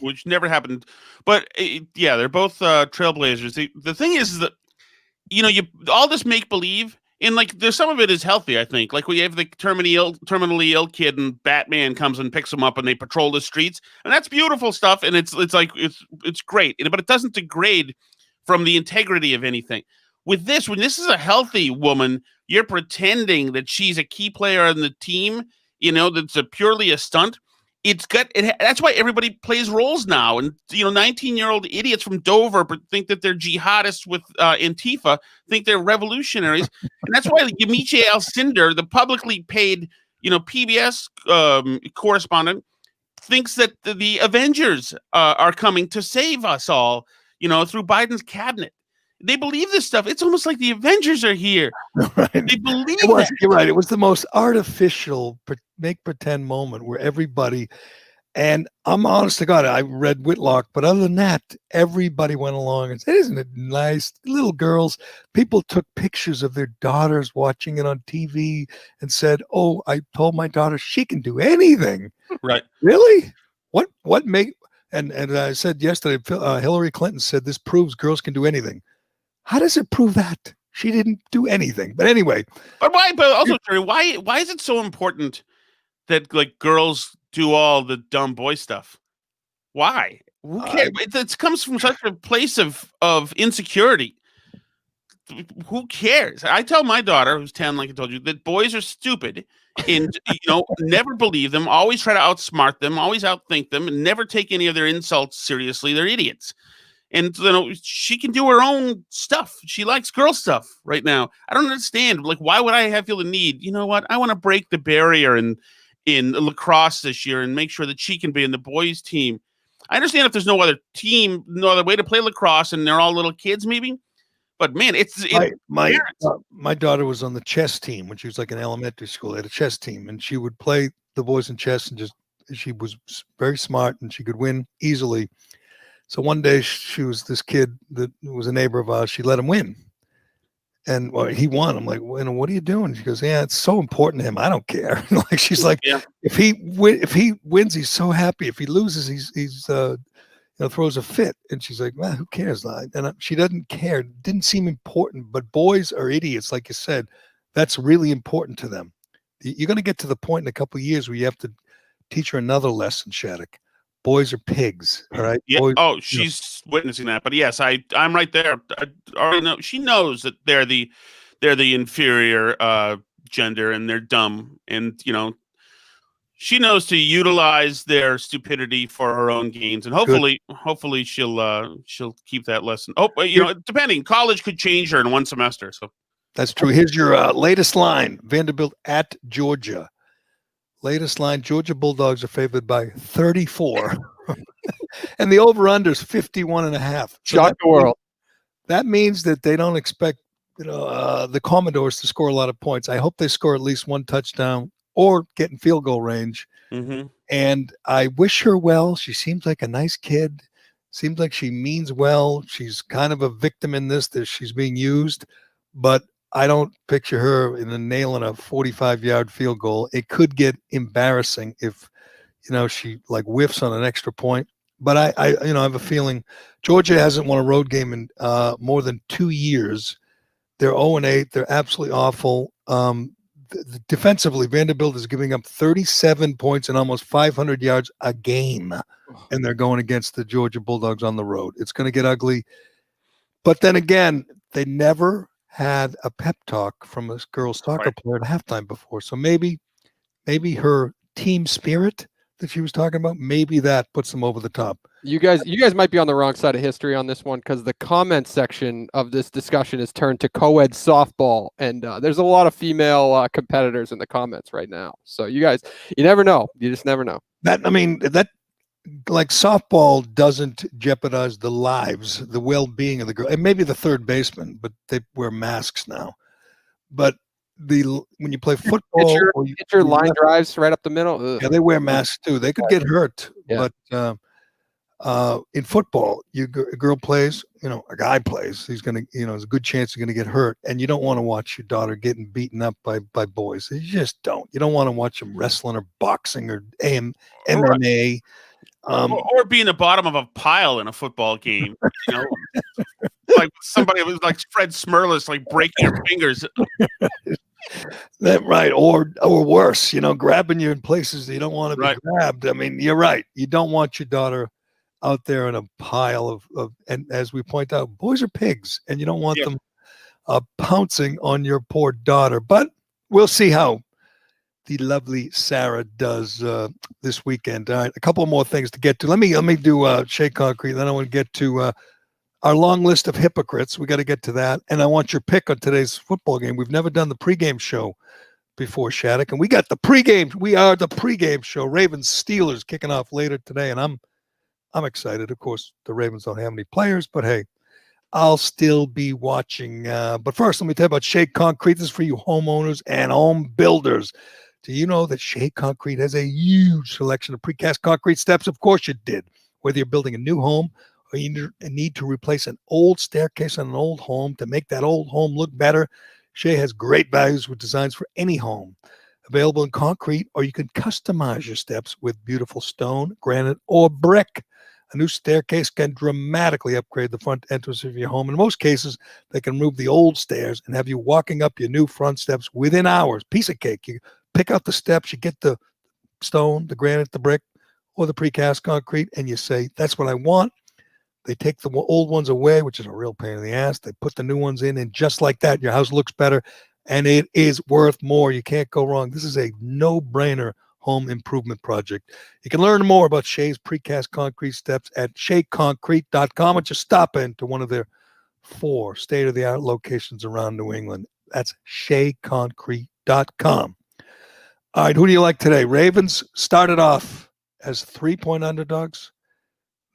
which never happened. But they're both trailblazers. The thing is that, all this make-believe, and there's some of it is healthy, I think. Like we have the terminally ill kid, and Batman comes and picks him up, and they patrol the streets, and that's beautiful stuff. And it's great, but it doesn't degrade from the integrity of anything. With this, when this is a healthy woman, you're pretending that she's a key player on the team, that's purely a stunt. That's why everybody plays roles now. And, 19-year-old idiots from Dover think that they're jihadists with Antifa, think they're revolutionaries. And that's why Yamiche Alcindor, the publicly paid, PBS correspondent, thinks that the Avengers are coming to save us all, through Biden's cabinet. They believe this stuff. It's almost like the Avengers are here. Right. They believe that. You're right. It was the most artificial make pretend moment where everybody, and I'm honest to God, I read Whitlock, but other than that, everybody went along and said, isn't it nice? Little girls, people took pictures of their daughters watching it on TV and said, oh, I told my daughter she can do anything. Right. Really? What make, and I said yesterday, Hillary Clinton said this proves girls can do anything. How does it prove that? She didn't do anything. But anyway. But why? But also, Jerry, why is it so important that girls do all the dumb boy stuff? Why? Who cares? It comes from such a place of insecurity. Who cares? I tell my daughter, who's 10, like I told you, that boys are stupid, and never believe them. Always try to outsmart them. Always outthink them, and never take any of their insults seriously. They're idiots. And she can do her own stuff. She likes girl stuff right now. I don't understand. Why would I feel the need? You know what? I want to break the barrier in lacrosse this year and make sure that she can be in the boys' team. I understand if there's no other team, no other way to play lacrosse, and they're all little kids, maybe. But man, my daughter was on the chess team when she was in elementary school. They had a chess team, and she would play the boys in chess, and she was very smart, and she could win easily. So one day she was this kid that was a neighbor of ours. She let him win, and he won. I'm like, what are you doing? She goes, yeah, it's so important to him. I don't care. She's like, yeah. If he wins, he's so happy. If he loses, he's throws a fit. And she's like, well, who cares? And she doesn't care. It didn't seem important. But boys are idiots, like you said. That's really important to them. You're going to get to the point in a couple of years where you have to teach her another lesson, Shattuck. Boys are pigs, all right? Yeah. Boys, She's witnessing that. But yes, I'm right there. I already know. She knows that they're the inferior gender, and they're dumb. And she knows to utilize their stupidity for her own gains. And hopefully she'll keep that lesson. Oh, depending, college could change her in one semester. So that's true. Here's your latest line: Vanderbilt at Georgia. Latest line, Georgia Bulldogs are favored by 34. And the over-under is 51.5. Shock the world. That means that they don't expect the Commodores to score a lot of points. I hope they score at least one touchdown or get in field goal range. Mm-hmm. And I wish her well. She seems like a nice kid. Seems like she means well. She's kind of a victim in this, that she's being used. But I don't picture her nailing a 45-yard field goal. It could get embarrassing if, she whiffs on an extra point. But I have a feeling Georgia hasn't won a road game in more than 2 years. They're 0-8. They're absolutely awful. Defensively, Vanderbilt is giving up 37 points and almost 500 yards a game, and they're going against the Georgia Bulldogs on the road. It's going to get ugly. But then again, they never had a pep talk from a girls soccer player at halftime before. So maybe her team spirit that she was talking about, maybe that puts them over the top. You guys might be on the wrong side of history on this one, because the comment section of this discussion is turned to co-ed softball, and there's a lot of female competitors in the comments right now. So you never know. You just never know. That softball doesn't jeopardize the lives, the well-being of the girl, and maybe the third baseman, but they wear masks now. But when you play football, pitcher line drives right up the middle. Ugh. Yeah, they wear masks too. They could get hurt. Yeah. But in football, a girl plays, a guy plays. He's gonna, there's a good chance he's gonna get hurt, and you don't want to watch your daughter getting beaten up by boys. You just don't. You don't want to watch them wrestling or boxing or MMA. Or being the bottom of a pile in a football game, like somebody was like Fred Smirlis, breaking her fingers. That right, or worse, grabbing you in places that you don't want to be grabbed. I mean, you're right. You don't want your daughter out there in a pile of and as we point out, boys are pigs, and you don't want them pouncing on your poor daughter. But we'll see how the lovely Sarah does this weekend. All right, a couple more things to get to. Let me do Shea Concrete. Then I want to get to our long list of hypocrites. We got to get to that. And I want your pick on today's football game. We've never done the pregame show before, Shattuck. And we got the pregame. We are the pregame show. Ravens Steelers kicking off later today. And I'm excited. Of course, the Ravens don't have any players, but hey, I'll still be watching. But first, let me tell you about Shea Concrete. This is for you homeowners and home builders. Do you know that Shea Concrete has a huge selection of precast concrete steps? Of course you did. Whether you're building a new home or you need to replace an old staircase on an old home to make that old home look better, Shea has great values with designs for any home. Available in concrete, or you can customize your steps with beautiful stone, granite, or brick. A new staircase can dramatically upgrade the front entrance of your home. In most cases, they can remove the old stairs and have you walking up your new front steps within hours. Piece of cake. You pick out the steps, you get the stone, the granite, the brick, or the precast concrete, and you say, that's what I want. They take the old ones away, which is a real pain in the ass. They put the new ones in, and just like that, your house looks better, and it is worth more. You can't go wrong. This is a no-brainer home improvement project. You can learn more about Shea's precast concrete steps at sheaconcrete.com, or just stop into one of their 4 state-of-the-art locations around New England. That's sheaconcrete.com. All right, who do you like today? Ravens started off as 3-point underdogs.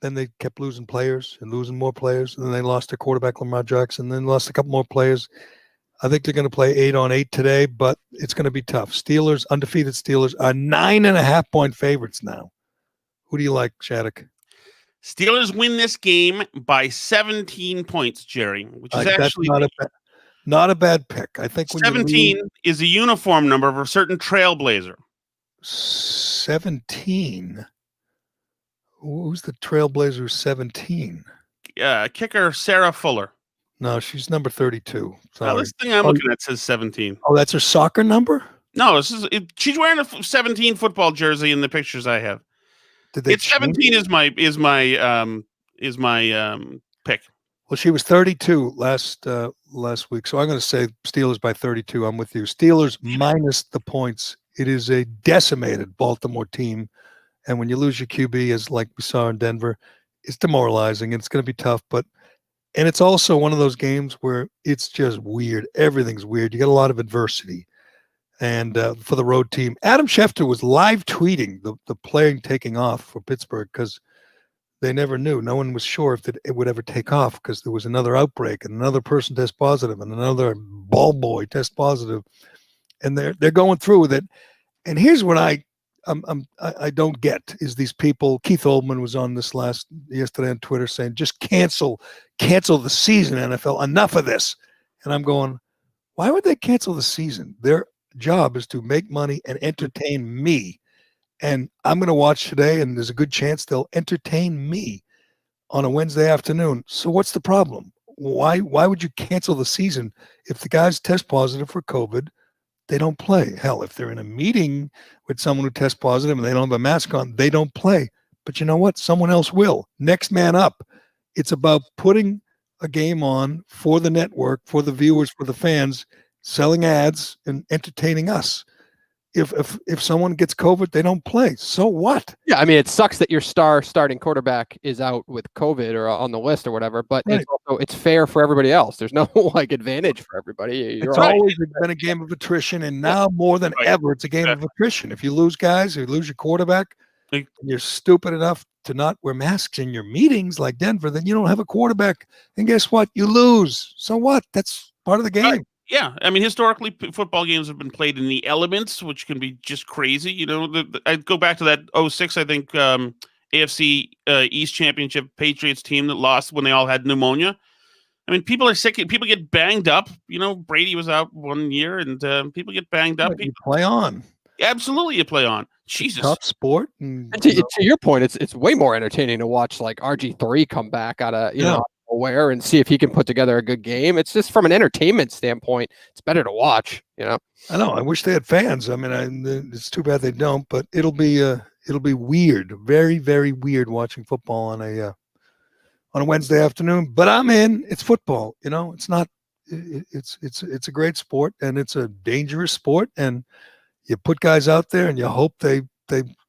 Then they kept losing players and losing more players. And then they lost their quarterback, Lamar Jackson, then lost a couple more players. I think they're going to play 8-on-8 today, but it's going to be tough. Steelers, undefeated Steelers, are 9.5-point favorites now. Who do you like, Shattuck? Steelers win this game by 17 points, Jerry, which is actually not a bad pick. I think when 17 is a uniform number of a certain trailblazer. 17. Who's the trailblazer? 17. Kicker Sarah Fuller. No, she's number 32. Sorry. This thing I'm looking at says 17. Oh, that's her soccer number? No, she's wearing a 17 football jersey in the pictures I have. It's 17 is my pick. Well, she was 32 last week, so I'm going to say Steelers by 32. I'm with you. Steelers minus the points. It is a decimated Baltimore team, and when you lose your QB, as like we saw in Denver, it's demoralizing, and it's going to be tough. And it's also one of those games where it's just weird. Everything's weird. You got a lot of adversity, and for the road team, Adam Schefter was live tweeting the plane taking off for Pittsburgh because they never knew. No one was sure if it would ever take off because there was another outbreak and another person test positive and another ball boy test positive, and they're going through with it. And here's what I don't get is these people. Keith Oldman was on this yesterday on Twitter saying, just cancel the season, NFL. Enough of this. And I'm going, why would they cancel the season? Their job is to make money and entertain me. And I'm going to watch today, and there's a good chance they'll entertain me on a Wednesday afternoon. So what's the problem? Why would you cancel the season if the guys test positive for COVID? They don't play. Hell, if they're in a meeting with someone who tests positive and they don't have a mask on, they don't play. But you know what? Someone else will. Next man up. It's about putting a game on for the network, for the viewers, for the fans, selling ads and entertaining us. If someone gets COVID, they don't play. So what? Yeah, I mean, it sucks that your starting quarterback is out with COVID or on the list or whatever, but Right. it's fair for everybody else. There's no advantage for everybody. It's always been a game of attrition, and now more than ever, it's a game of attrition. If you lose guys, you lose your quarterback, and you're stupid enough to not wear masks in your meetings like Denver, then you don't have a quarterback. And guess what? You lose. So what? That's part of the game. Yeah, I mean, historically, football games have been played in the elements, which can be just crazy. You know, I go back to that 06, I think, AFC East Championship Patriots team that lost when they all had pneumonia. I mean, people are sick. People get banged up. You know, Brady was out one year, and people get banged up. You play on. Absolutely, you play on. Jesus, tough sport. And to your point, it's way more entertaining to watch like RG3 come back out of nowhere and see if he can put together a good game. It's just from an entertainment standpoint, it's better to watch. I know. I wish they had fans. I mean, it's too bad they don't. But it'll be weird, very, very weird watching football on a Wednesday afternoon. But I'm in. It's football. It's not it's a great sport, and it's a dangerous sport, and you put guys out there and you hope they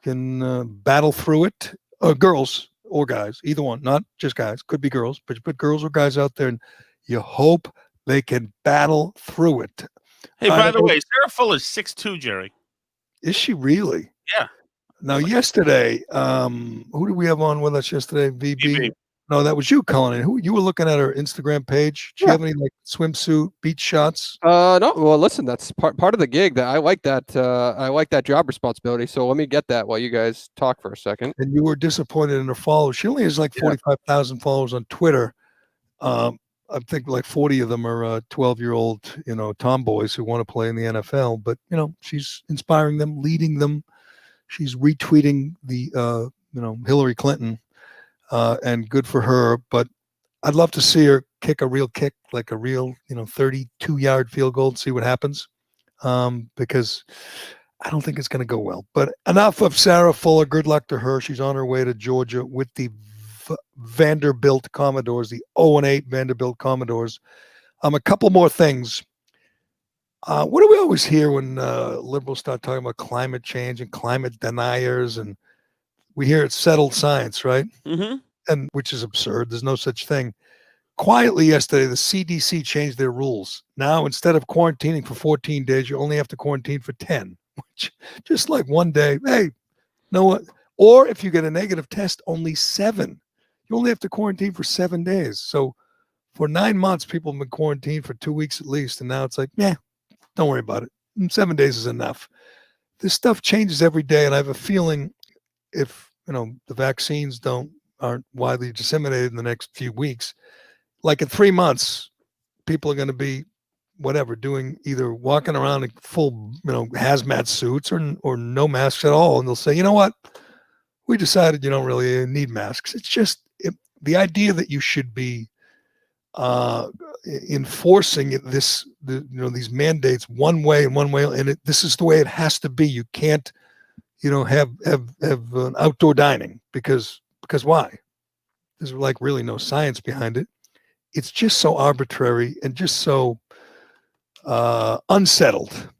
can battle through it. Girls or guys, either one, not just guys. Could be girls, but you put girls or guys out there, and you hope they can battle through it. Hey, by the way, Sarah Fuller's 6'2", Jerry. Is she really? Yeah. Now, yesterday, who did we have on with us yesterday? VB. VB. No, that was you, Colin. Who you were looking at her Instagram page? Do you have any like swimsuit beach shots? No. Well, listen, that's part of the gig. That I like that. I like that job responsibility. So let me get that while you guys talk for a second. And you were disappointed in her followers. She only has like 45,000 followers on Twitter. I think like 40 of them are 12-year-old, tomboys who want to play in the NFL. But she's inspiring them, leading them. She's retweeting the Hillary Clinton. And good for her, but I'd love to see her kick a real kick, like a real, 32-yard field goal, and see what happens. Because I don't think it's going to go well. But enough of Sarah Fuller. Good luck to her. She's on her way to Georgia with the Vanderbilt Commodores, the 0-8 Vanderbilt Commodores. A couple more things. What do we always hear when liberals start talking about climate change and climate deniers, and we hear it's settled science, right? Mm-hmm. And which is absurd. There's no such thing. Quietly yesterday, the CDC changed their rules. Now, instead of quarantining for 14 days, you only have to quarantine for 10, which just like one day, hey, know what? Or if you get a negative test, only 7. You only have to quarantine for 7 days. So for 9 months, people have been quarantined for 2 weeks at least. And now it's like, don't worry about it. 7 days is enough. This stuff changes every day. And I have a feeling if, the vaccines aren't widely disseminated in the next few weeks, like in 3 months, people are going to be doing either walking around in full, hazmat suits or no masks at all. And they'll say, you know what? We decided you don't really need masks. It's just the idea that you should be enforcing these mandates one way, and this is the way it has to be. You can't, have an outdoor dining because why? There's like really no science behind it. It's just so arbitrary and just so unsettled.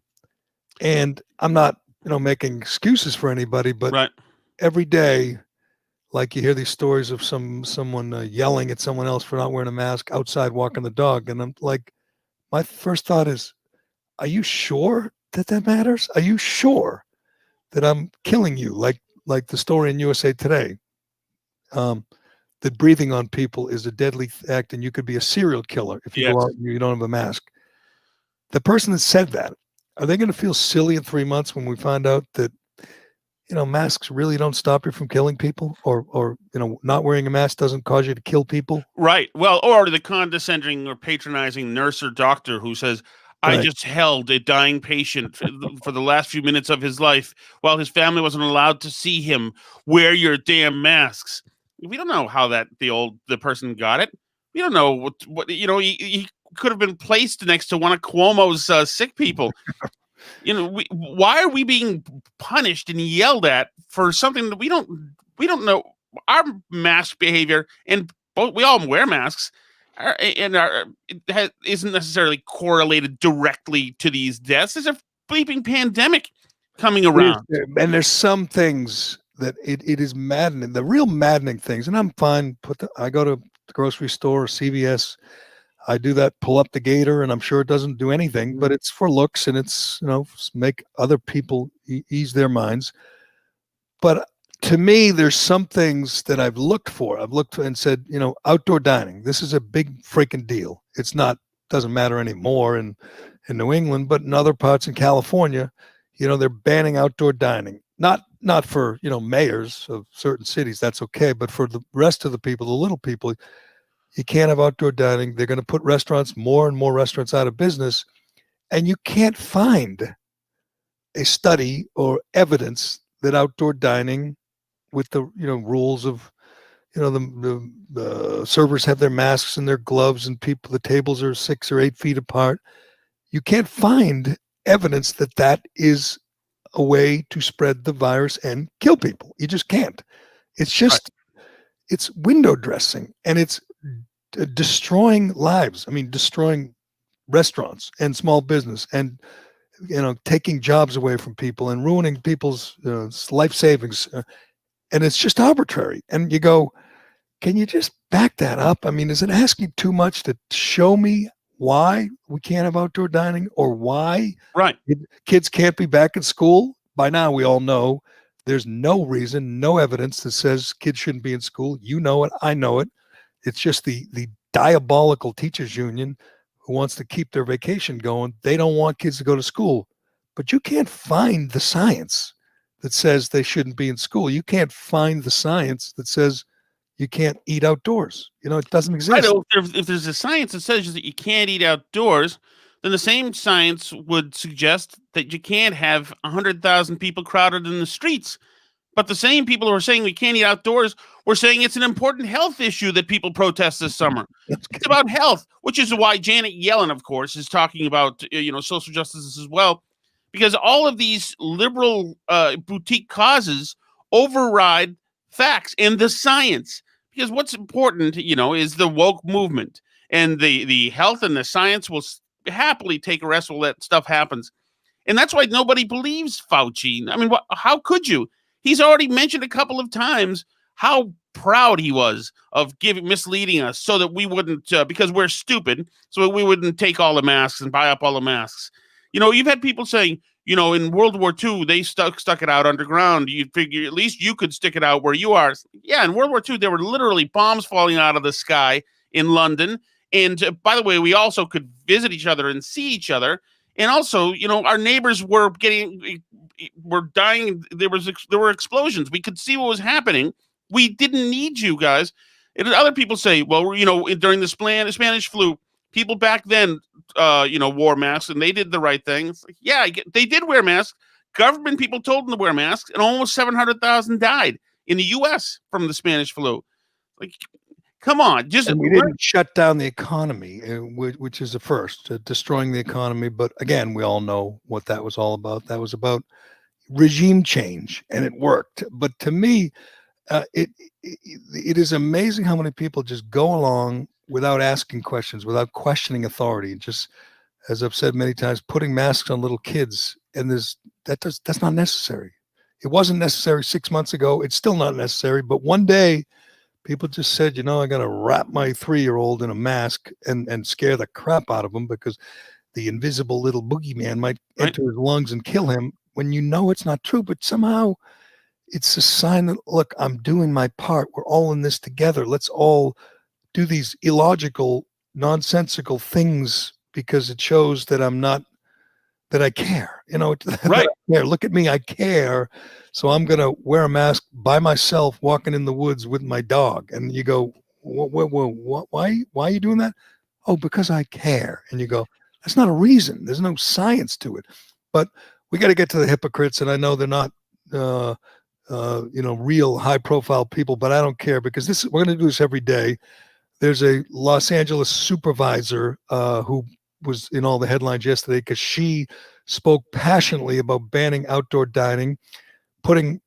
And I'm not, making excuses for anybody, but Right. Every day, like you hear these stories of someone yelling at someone else for not wearing a mask outside walking the dog. And I'm like, my first thought is, are you sure that matters? Are you sure that I'm killing you? Like the story in USA Today, that breathing on people is a deadly act and you could be a serial killer if you go out and you don't have a mask. The person that said that, are they going to feel silly in 3 months when we find out that, masks really don't stop you from killing people, or not wearing a mask doesn't cause you to kill people? Right. Well, or the condescending or patronizing nurse or doctor who says, I just held a dying patient for the last few minutes of his life while his family wasn't allowed to see him. Wear your damn masks. We don't know how the person got it. We don't know what he could have been placed next to one of Cuomo's sick people. Why are we being punished and yelled at for something that we don't know? Our mask behavior, and we all wear masks, isn't necessarily correlated directly to these deaths. There's a bleeping pandemic coming around, and there's some things that it is maddening. The real maddening things, and I'm fine. I go to the grocery store or CVS. I do that, pull up the gator, and I'm sure it doesn't do anything, but it's for looks and it's, make other people ease their minds. But to me, there's some things that I've looked and said, outdoor dining, this is a big freaking deal. It's doesn't matter anymore in New England, but in other parts in California, they're banning outdoor dining. Not for, mayors of certain cities, that's okay. But for the rest of the people, the little people, you can't have outdoor dining. They're going to put more and more restaurants out of business. And you can't find a study or evidence that outdoor dining with the, rules of, the servers have their masks and their gloves and the tables are 6 or 8 feet apart. You can't find evidence that is a way to spread the virus and kill people. You just can't. It's just, it's window dressing, and it's destroying lives. I mean, destroying restaurants and small business, and taking jobs away from people and ruining people's life savings, and it's just arbitrary. And you go, can you just back that up? I mean, is it asking too much to show me why we can't have outdoor dining, or why Right. kids can't be back at school? By now, we all know there's no reason, no evidence that says kids shouldn't be in school. You know it. I know it. It's just the diabolical teachers union who wants to keep their vacation going. They don't want kids to go to school, but you can't find the science that says they shouldn't be in school. You can't find the science that says you can't eat outdoors. It doesn't exist. I know if there's a science that says that you can't eat outdoors, then the same science would suggest that you can't have 100,000 people crowded in the streets. But the same people who are saying we can't eat outdoors were saying it's an important health issue that people protest this summer. It's about health, which is why Janet Yellen, of course, is talking about social justice as well, because all of these liberal boutique causes override facts and the science. Because what's important, is the woke movement, and the health and the science will happily take a rest while that stuff happens. And that's why nobody believes Fauci. I mean, how could you? He's already mentioned a couple of times how proud he was of misleading us so that we wouldn't, because we're stupid, so we wouldn't take all the masks and buy up all the masks. You've had people saying, in World War II, they stuck it out underground. You figure at least you could stick it out where you are. Yeah, in World War II, there were literally bombs falling out of the sky in London. And by the way, we also could visit each other and see each other. And also, our neighbors were dying. There were explosions. We could see what was happening. We didn't need you guys. And other people say, well, during the Spanish flu, people back then, wore masks, and they did the right thing. Yeah, they did wear masks. Government people told them to wear masks, and almost 700,000 died in the U.S. from the Spanish flu. Come on, and we didn't shut down the economy, which is a first, destroying the economy. But again, we all know what that was all about. That was about regime change, and it worked. But to me, it is amazing how many people just go along without asking questions, without questioning authority, and just, as I've said many times, putting masks on little kids. And that's not necessary. It wasn't necessary 6 months ago. It's still not necessary. But one day, people just said, I got to wrap my 3-year-old in a mask and scare the crap out of him because the invisible little boogeyman might enter his lungs and kill him, when it's not true. But somehow it's a sign that, look, I'm doing my part. We're all in this together. Let's all do these illogical, nonsensical things because it shows that that I care. Right. I care. Look at me. I care. So I'm going to wear a mask by myself, walking in the woods with my dog. And you go, why are you doing that? Oh, because I care. And you go, that's not a reason. There's no science to it. But we got to get to the hypocrites. And I know they're not, real high profile people, but I don't care, because we're going to do this every day. There's a Los Angeles supervisor who was in all the headlines yesterday because she spoke passionately about banning outdoor dining, putting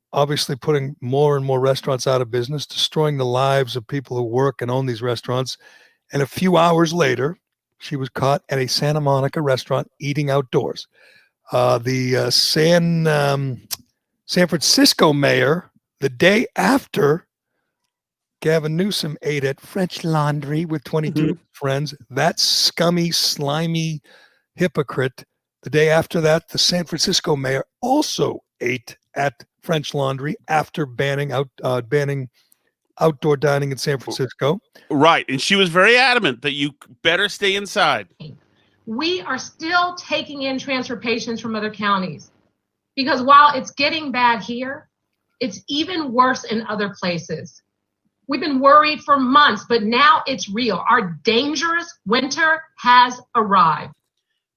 more and more restaurants out of business, destroying the lives of people who work and own these restaurants. And a few hours later, she was caught at a Santa Monica restaurant eating outdoors. The San Francisco mayor, the day after Gavin Newsom ate at French Laundry with 22 friends, that scummy, slimy hypocrite, the day after that, the San Francisco mayor also ate at French Laundry after banning outdoor dining in San Francisco. Right. And she was very adamant that you better stay inside. We are still taking in transfer patients from other counties, because while it's getting bad here, it's even worse in other places. We've been worried for months, but now it's real. Our dangerous winter has arrived.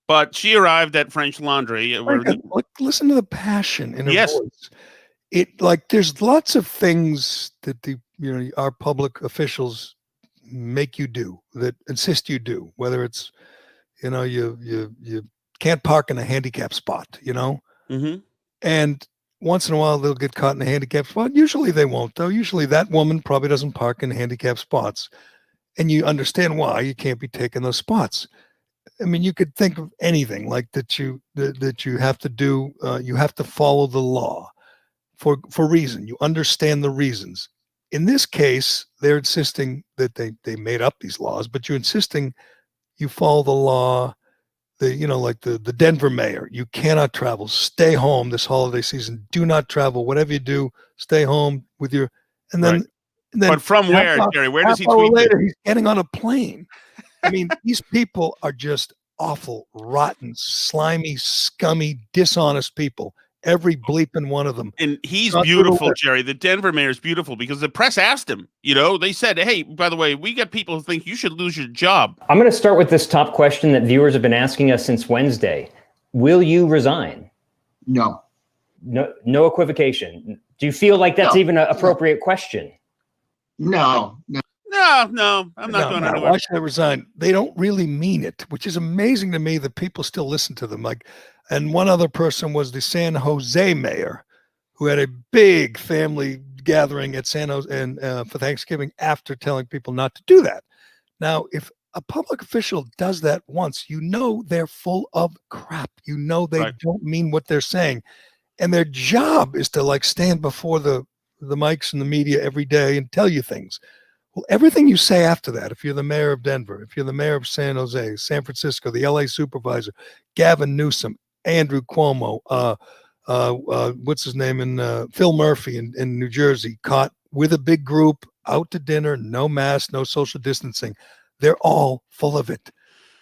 But she arrived at French Laundry. Listen to the passion in her voice. There's lots of things that our public officials make you do, that insist you do, whether it's, you can't park in a handicap spot, and once in a while they'll get caught in a handicap spot. Usually they won't, though. Usually that woman probably doesn't park in handicap spots, and you understand why you can't be taking those spots. I mean, you could think of anything like that you have to do. You have to follow the law for reason. You understand the reasons. In this case, they're insisting that they made up these laws, but you're insisting you follow the law. Like the Denver mayor, you cannot travel. Stay home this holiday season. Do not travel. Whatever you do, stay home with your. And then, Right. and then But from half where, hour- Jerry? Where does he half hour tweet this? later, he's getting on a plane. I mean, these people are just awful, rotten, slimy, scummy, dishonest people. Every bleeping one of them. And he's Not beautiful, little- Jerry. The Denver mayor is beautiful because the press asked him, they said, hey, by the way, we got people who think you should lose your job. I'm going to start with this top question that viewers have been asking us since Wednesday. Will you resign? No. No equivocation. Do you feel like that's even an appropriate question? No. No, I'm not going no, anywhere. why should I resign? They don't really mean it, which is amazing to me that people still listen to them. And one other person was the San Jose mayor, who had a big family gathering at San Jose and for Thanksgiving after telling people not to do that. Now, if a public official does that once, they're full of crap. They Right. don't mean what they're saying, and their job is to stand before the mics and the media every day and tell you things. Well, everything you say after that, if you're the mayor of Denver, if you're the mayor of San Jose, San Francisco, the LA supervisor, Gavin Newsom, Andrew Cuomo, what's his name, and Phil Murphy in New Jersey, caught with a big group, out to dinner, no mask, no social distancing. They're all full of it.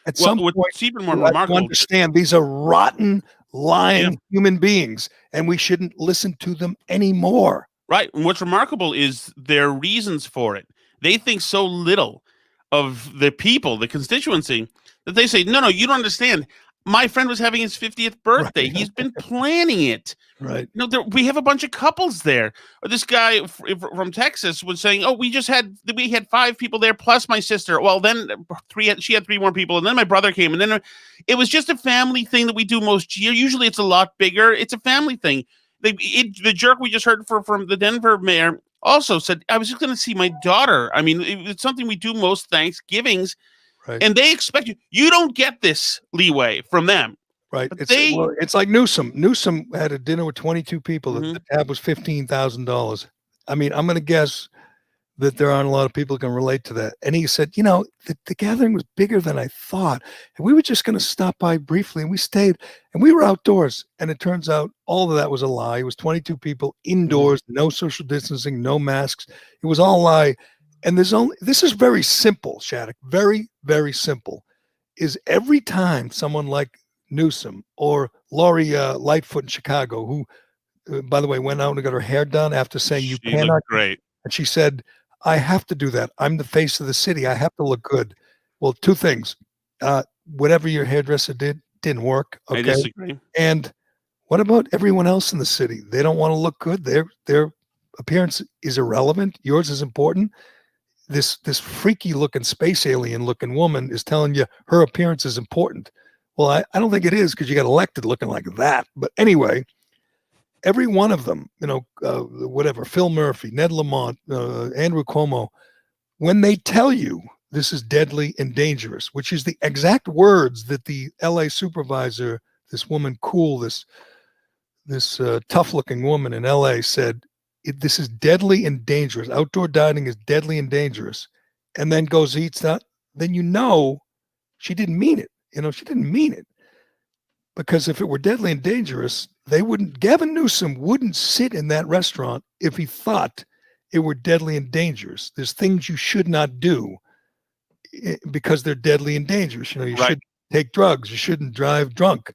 At some point, what's even more you have to remarkable, understand these are rotten, lying human beings, and we shouldn't listen to them anymore. right? And what's remarkable is their reasons for it. They think so little of the people, the constituency, that they say, no, you don't understand. My friend was having his 50th birthday. Right. He's been planning it. Right. We have a bunch of couples there. Or this guy from Texas was saying, "Oh, we had 5 people there plus my sister. Well, then she had 3 more people, and then my brother came, and then it was just a family thing that we do most year. Usually, it's a lot bigger. It's a family thing." The jerk we just heard from the Denver mayor also said, "I was just going to see my daughter. I mean, it's something we do most Thanksgivings." Right. And they expect you. You don't get this leeway from them. Right. But It's like Newsom. Newsom had a dinner with 22 people. Mhm. The tab was $15,000. I mean, I'm going to guess that there aren't a lot of people who can relate to that. And he said, the gathering was bigger than I thought. And we were just going to stop by briefly. And we stayed and we were outdoors. And it turns out all of that was a lie. It was 22 people indoors, no social distancing, no masks. It was all a lie. And this is very simple, Shattuck, very, very simple, is every time someone like Newsom or Lori Lightfoot in Chicago, who, by the way, went out and got her hair done after saying She cannot, looked great. and she said, I have to do that. I'm the face of the city. I have to look good. Well, 2 things. Whatever your hairdresser didn't work. Okay. I disagree. And what about everyone else in the city? They don't want to look good. Their appearance is irrelevant. Yours is important. This freaky looking space alien looking woman is telling you her appearance is important. Well, I don't think it is, because you got elected looking like that. But anyway, every one of them, whatever, Phil Murphy, Ned Lamont, Andrew Cuomo, when they tell you this is deadly and dangerous, which is the exact words that the LA supervisor, this woman Cool, this tough looking woman in LA said, this is deadly and dangerous. Outdoor dining is deadly and dangerous. And then goes, eats that. Then she didn't mean it. She didn't mean it. Because if it were deadly and dangerous, Gavin Newsom wouldn't sit in that restaurant if he thought it were deadly and dangerous. There's things you should not do because they're deadly and dangerous. You shouldn't take drugs. You shouldn't drive drunk.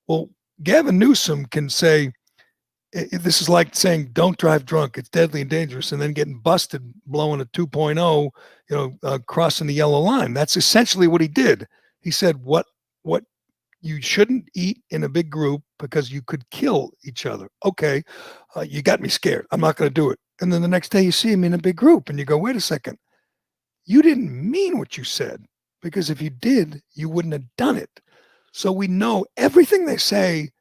Well, Gavin Newsom can say, this is like saying, don't drive drunk. It's deadly and dangerous. And then getting busted, blowing a 2.0, crossing the yellow line. That's essentially what he did. He said, what you shouldn't eat in a big group because you could kill each other. Okay. You got me scared. I'm not going to do it. And then the next day you see him in a big group and you go, wait a second. You didn't mean what you said, because if you did, you wouldn't have done it. So we know everything they say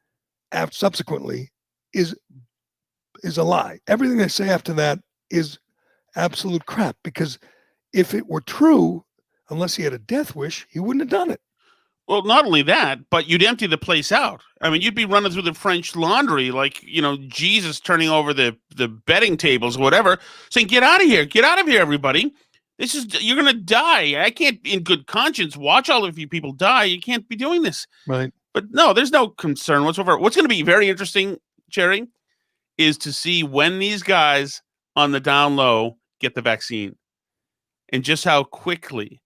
subsequently is a lie. Everything they say after that is absolute crap, because if it were true, unless he had a death wish, he wouldn't have done it. Well, not only that, but you'd empty the place out. I mean, you'd be running through the French Laundry like, Jesus turning over the betting tables or whatever, saying, get out of here, everybody. You're going to die. I can't, in good conscience, watch all of you people die. You can't be doing this. Right. But no, there's no concern whatsoever. What's going to be very interesting, Jerry, is to see when these guys on the down low get the vaccine and just how quickly,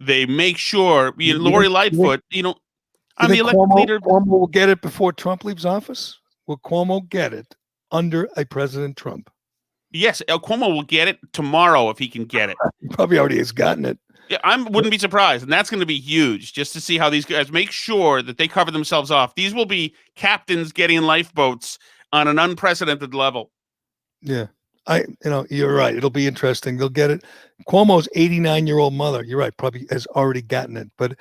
they make sure, Lori Lightfoot, I'm the elected leader. Cuomo will get it before Trump leaves office? Will Cuomo get it under a President Trump? Yes, Cuomo will get it tomorrow if he can get it. He probably already has gotten it. Yeah, wouldn't be surprised. And that's going to be huge just to see how these guys make sure that they cover themselves off. These will be captains getting in lifeboats on an unprecedented level. Yeah. You're right. It'll be interesting. They'll get it. Cuomo's 89-year-old mother, you're right, probably has already gotten it. But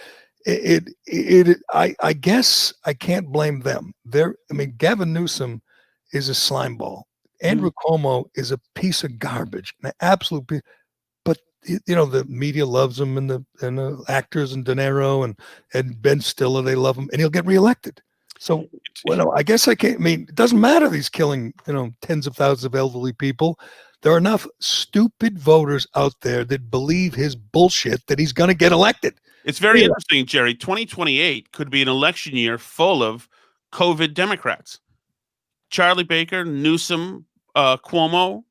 I guess I can't blame them. Gavin Newsom is a slime ball. Andrew Cuomo is a piece of garbage, an absolute piece. But the media loves him, and the actors and De Niro and Ben Stiller, they love him, and he'll get reelected. So, I guess I can't. It doesn't matter. He's killing, tens of thousands of elderly people. There are enough stupid voters out there that believe his bullshit that he's going to get elected. It's very interesting, Jerry. 2028 could be an election year full of COVID Democrats. Charlie Baker, Newsom, Cuomo,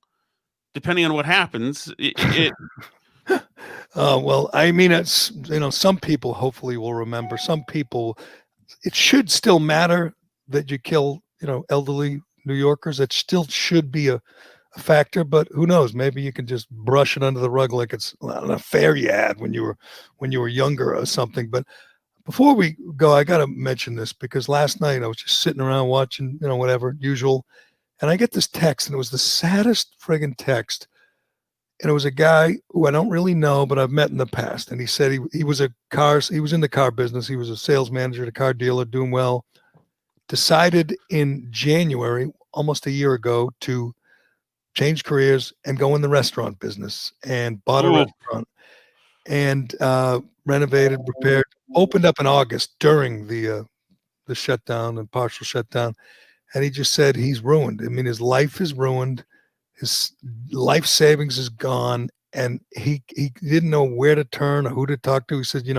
depending on what happens. It's some people hopefully will remember. Some people, it should still matter that you kill elderly New Yorkers. It still should be a factor, but who knows? Maybe you can just brush it under the rug like it's an affair you had when you were younger or something. But before we go, I got to mention this because last night I was just sitting around watching whatever usual, and I get this text, and it was the saddest friggin' text. And it was a guy who I don't really know, but I've met in the past. And he said he was he was in the car business. He was a sales manager at a car dealer, doing well. Decided in January, almost a year ago, to change careers and go in the restaurant business, and bought a restaurant and renovated, repaired, opened up in August during the shutdown and partial shutdown. And he just said he's ruined. His life is ruined. His life savings is gone, and he didn't know where to turn or who to talk to. He said, I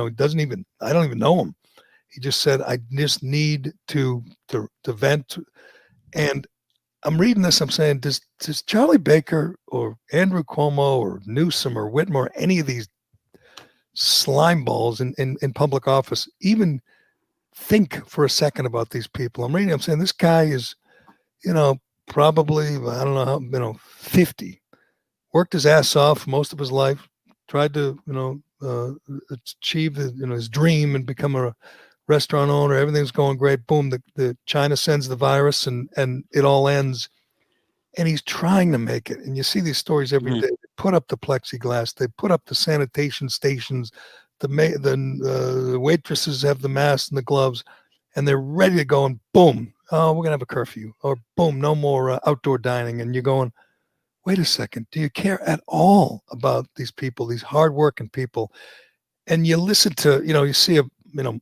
don't even know him. He just said, I just need to vent. And I'm reading this, I'm saying, does Charlie Baker or Andrew Cuomo or Newsom or Whitmore, any of these slime balls in public office, even think for a second about these people? I'm saying this guy is, probably, I don't know how, 50, worked his ass off most of his life, tried to, achieve his dream and become a restaurant owner. Everything's going great. Boom, the China sends the virus and it all ends. And he's trying to make it. And you see these stories every day. They put up the plexiglass. They put up the sanitation stations. The waitresses have the masks and the gloves, and they're ready to go. And boom, we're going to have a curfew. Or boom, no more outdoor dining. And you're going, wait a second. Do you care at all about these people, these hardworking people? And you listen to, you see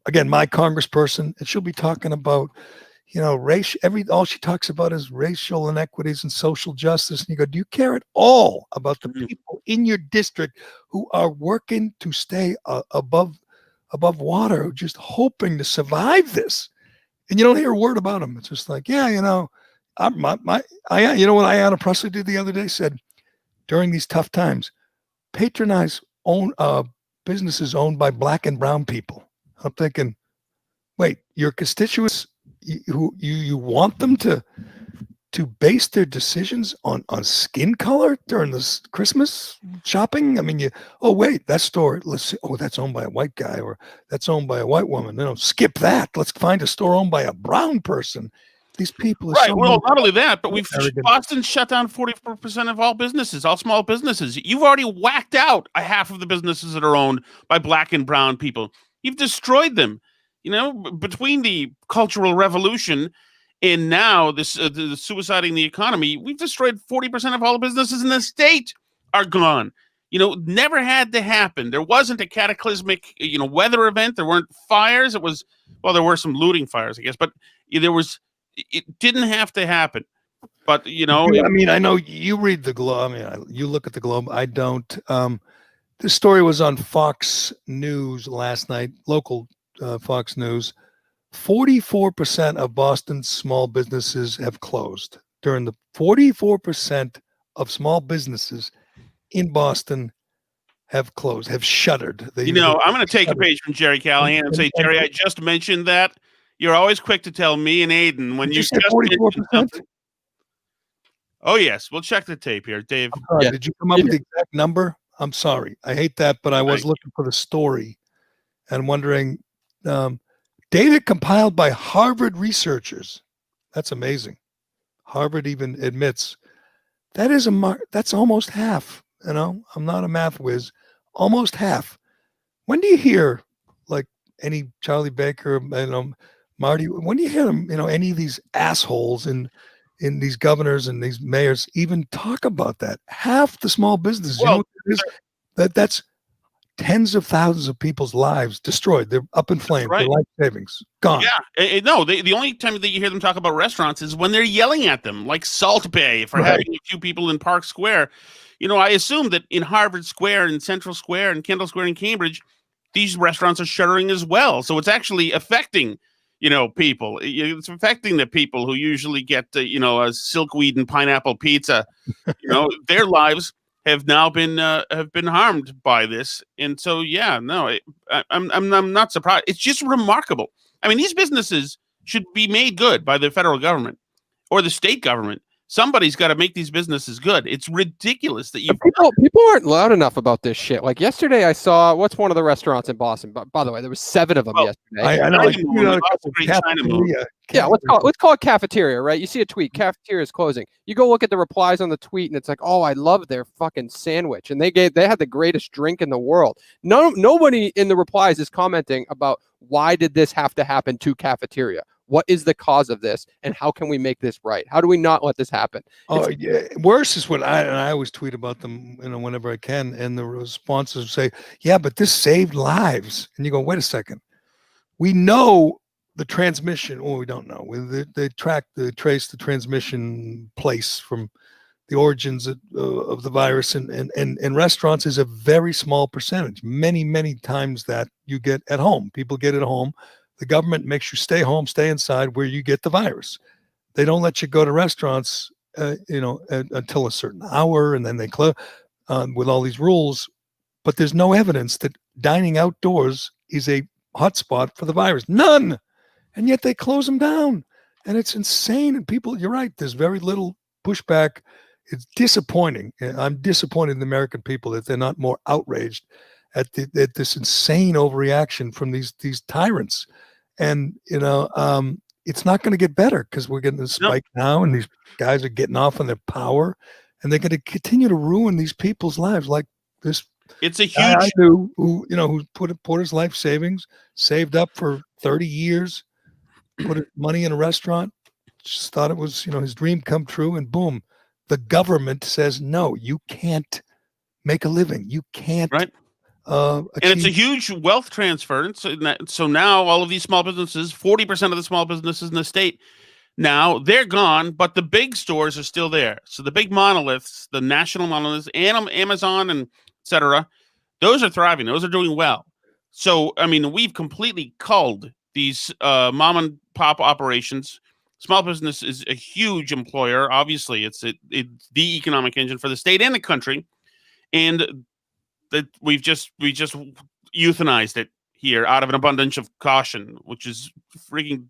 again, my congressperson, and she'll be talking about, race. All she talks about is racial inequities and social justice. And you go, do you care at all about the people in your district who are working to stay above water, just hoping to survive this? And you don't hear a word about them. It's just like, you know what Ayanna Pressley did the other day? Said, during these tough times, patronize businesses owned by Black and brown people. I'm thinking, wait, your constituents, you want them to base their decisions on skin color during this Christmas shopping? Wait, that store, let's see, that's owned by a white guy, or that's owned by a white woman. Skip that. Let's find a store owned by a brown person. These people are right. So well, not only that, but Boston shut down 44% of all businesses, all small businesses. You've already whacked out a half of the businesses that are owned by Black and brown people. You've destroyed them. Between the Cultural Revolution and now the suiciding the economy, we've destroyed 40% of all the businesses in the state are gone. never had to happen. There wasn't a cataclysmic, weather event. There weren't fires. There were some looting fires, I guess, but it didn't have to happen. But, I know you read the Globe. You look at the Globe. I don't. This story was on Fox News last night, local Fox News. 44% of Boston's small businesses have closed. 44% of small businesses in Boston have closed, have shuttered. I'm going to take a page from Jerry Callahan and say, Jerry, I just mentioned that. You're always quick to tell me and Aiden when you just mentioned something. Oh, yes. We'll check the tape here, Dave. Did you come up with the exact number? I'm sorry. I hate that, but I was looking for the story and wondering, data compiled by Harvard researchers. That's amazing. Harvard even admits that's almost half. I'm not a math whiz. Almost half. When do you hear like any Charlie Baker, Marty? When do you hear them? Any of these assholes in these governors and these mayors even talk about that? Half the small businesses. Well, that's tens of thousands of people's lives destroyed. They're up in flames. Right. Their life savings gone. Yeah. No, the only time that you hear them talk about restaurants is when they're yelling at them, like Salt Bay for having a few people in Park Square. I assume that in Harvard Square and Central Square and Kendall Square in Cambridge, these restaurants are shuttering as well. So it's actually affecting, people. It's affecting the people who usually get, a silkweed and pineapple pizza. Their lives have now been harmed by this, and so I'm not surprised. It's just remarkable. I mean, these businesses should be made good by the federal government or the state government. Somebody's got to make these businesses good. It's ridiculous that people aren't loud enough about this shit. Like yesterday, I saw what's one of the restaurants in Boston. But by the way, there was 7 of them yesterday. I know. Let's call it cafeteria, right? You see a tweet, cafeteria is closing. You go look at the replies on the tweet, and it's like, oh, I love their fucking sandwich, and they had the greatest drink in the world. Nobody in the replies is commenting about why did this have to happen to cafeteria. What is the cause of this, and how can we make this right? How do we not let this happen? Worse is what I always tweet about them, whenever I can, and the responses say, "Yeah, but this saved lives." And you go, "Wait a second. We know the transmission, or we don't know. They trace the transmission place from the origins of the virus, and restaurants is a very small percentage. Many times that you get at home. People get at home." The government makes you stay home, stay inside where you get the virus. They don't let you go to restaurants, until a certain hour, and then they close with all these rules. But there's no evidence that dining outdoors is a hotspot for the virus. None. And yet they close them down. And it's insane. And people, you're right, there's very little pushback. It's disappointing. I'm disappointed in the American people that they're not more outraged at this insane overreaction from these tyrants. And, it's not going to get better because we're getting this spike now, and these guys are getting off on their power, and they're going to continue to ruin these people's lives like this. It's a huge guy I knew who put his life savings, saved up for 30 years, put his money in a restaurant, just thought it was, his dream come true, and boom, the government says, no, you can't make a living. You can't. Right. And it's a huge wealth transfer. So now all of these small businesses, 40% of the small businesses in the state, now they're gone, but the big stores are still there. So the big monoliths, the national monoliths, and Amazon and et cetera, those are thriving. Those are doing well. So, I mean, we've completely culled these mom and pop operations. Small business is a huge employer. Obviously, it's the economic engine for the state and the country. And that we just euthanized it here out of an abundance of caution, which is freaking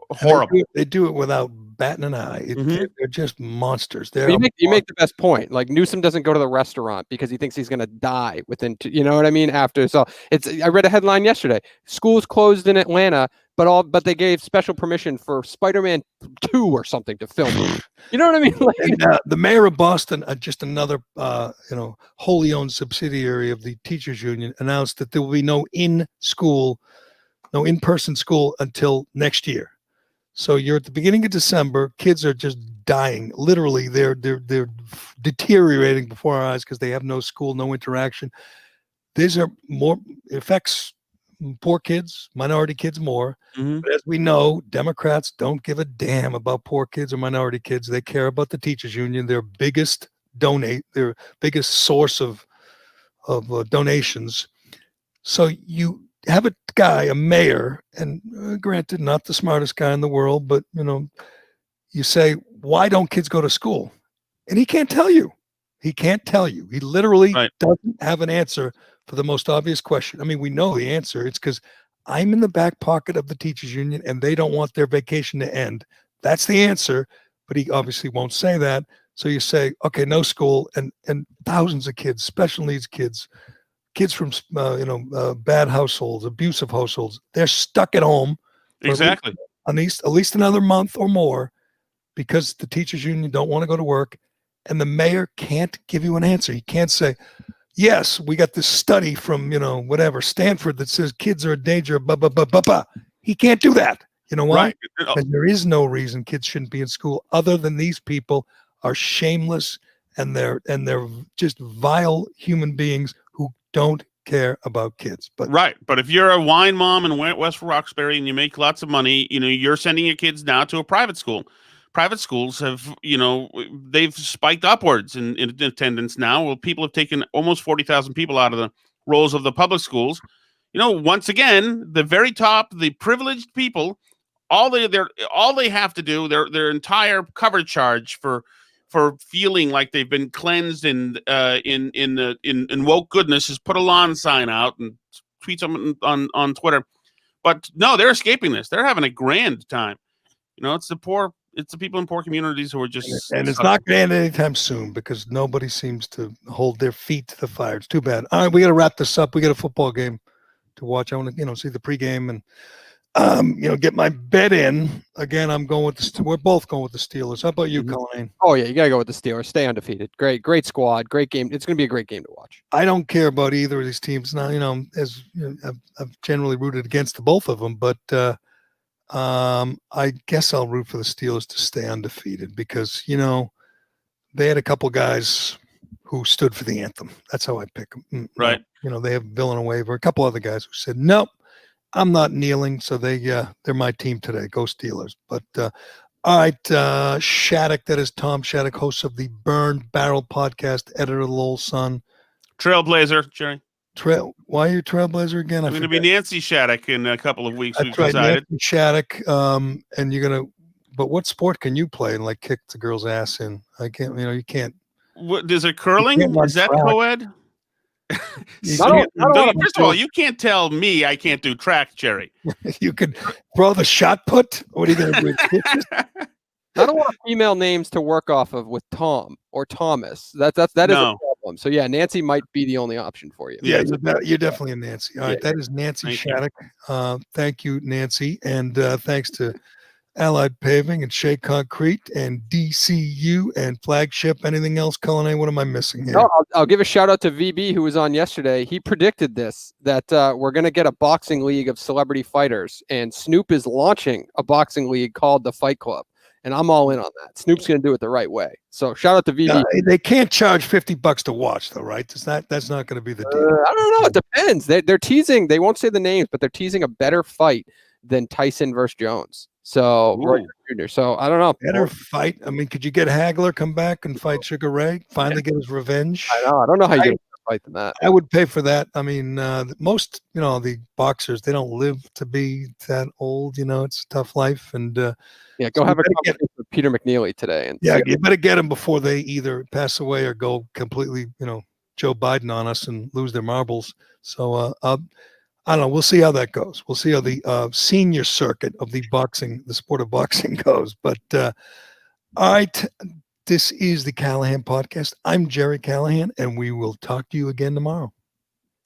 horrible. They do it without batting an eye. They're just monsters. You make the best point. Like Newsom doesn't go to the restaurant because he thinks he's going to die within you know what I mean? After. So I read a headline yesterday. Schools closed in Atlanta, but they gave special permission for Spider-Man 2 or something to film. You know what I mean? Like, and, the mayor of Boston, just another wholly owned subsidiary of the teachers union, announced that there will be no in-person school until next year. So you're at the beginning of December. Kids are just dying. Literally, they're deteriorating before our eyes because they have no school, no interaction. These are more affects poor kids, minority kids more. Mhm. But as we know, Democrats don't give a damn about poor kids or minority kids. They care about the teachers union. Their biggest source of donations. So you have a guy, a mayor, and granted, not the smartest guy in the world, but you say, why don't kids go to school? And he can't tell you. He can't tell you. He literally doesn't have an answer for the most obvious question. I mean, we know the answer. It's because I'm in the back pocket of the teachers union and they don't want their vacation to end. That's the answer, but he obviously won't say that. So you say, okay, no school, and thousands of kids, special needs kids from bad households, abusive households, they're stuck at home for Exactly. at least another month or more because the teachers union don't want to go to work, and the mayor can't give you an answer. He can't say, yes, we got this study from whatever Stanford that says kids are a danger. He can't do that. You know why? Right. Because there is no reason kids shouldn't be in school other than these people are shameless and they're just vile human beings who don't care about kids. But But if you're a wine mom in West Roxbury and you make lots of money, you're sending your kids now to a private school. Private schools have, they've spiked upwards in attendance now. Well, people have taken almost 40,000 people out of the rolls of the public schools. Once again, the very top, the privileged people, all they have to do, their entire cover charge for feeling like they've been cleansed in woke goodness is put a lawn sign out and tweet something on Twitter. But no, they're escaping this. They're having a grand time. It's the poor. It's the people in poor communities who are just... And it's not going to end anytime soon because nobody seems to hold their feet to the fire. It's too bad. All right, we got to wrap this up. We got a football game to watch. I want to, see the pregame and, get my bet in. Again, I'm going with we're both going with the Steelers. How about you, Colleen? Oh, yeah, you got to go with the Steelers. Stay undefeated. Great squad. Great game. It's going to be a great game to watch. I don't care about either of these teams. Now, I've generally rooted against the both of them, but I guess I'll root for the Steelers to stay undefeated because, they had a couple guys who stood for the anthem. That's how I pick them. Right. They have Villanueva, a couple other guys who said, nope, I'm not kneeling. So they're my team today. Go Steelers. But all right, Shattuck, that is Tom Shattuck, host of the Burn Barrel podcast, editor of the Lowell Sun. Trailblazer, Jerry. Why are you Trailblazer again? I'm going to be Nancy Shattuck in a couple of weeks. That's right, decided. Nancy Shattuck. And you're going to, but what sport can you play and kick the girl's ass in? I can't, you can't. What, is it curling? Is that co-ed? First of all, you can't tell me I can't do track, Jerry. You could throw the shot put. What are you going to do? I don't want female names to work off of with Tom or Thomas. That is a problem. So yeah, Nancy might be the only option for you. Yeah, you're definitely a Nancy. All right, that is Nancy Shattuck. Thank you, Nancy, and thanks to Allied Paving and Shea Concrete and DCU and Flagship. Anything else, Cullen? What am I missing here? No, I'll give a shout out to VB who was on yesterday. He predicted that we're going to get a boxing league of celebrity fighters, and Snoop is launching a boxing league called the Fight Club. And I'm all in on that. Snoop's going to do it the right way. So shout out to VB. They can't charge $50 to watch, though, right? That's not going to be the deal. I don't know. It depends. They're teasing. They won't say the names, but they're teasing a better fight than Tyson versus Jones. So I don't know. Better fight. I mean, could you get Hagler come back and fight Sugar Ray? Finally get his revenge. I know. I don't know how you get fight than that. I would pay for that. I mean, most the boxers, they don't live to be that old. It's a tough life, and go have a conversation with Peter McNeely today. And you better get them before they either pass away or go completely, Joe Biden on us and lose their marbles. So I don't know. We'll see how that goes. We'll see how the senior circuit of the sport of boxing goes. But all right. This is the Callahan Podcast. I'm Jerry Callahan, and we will talk to you again tomorrow.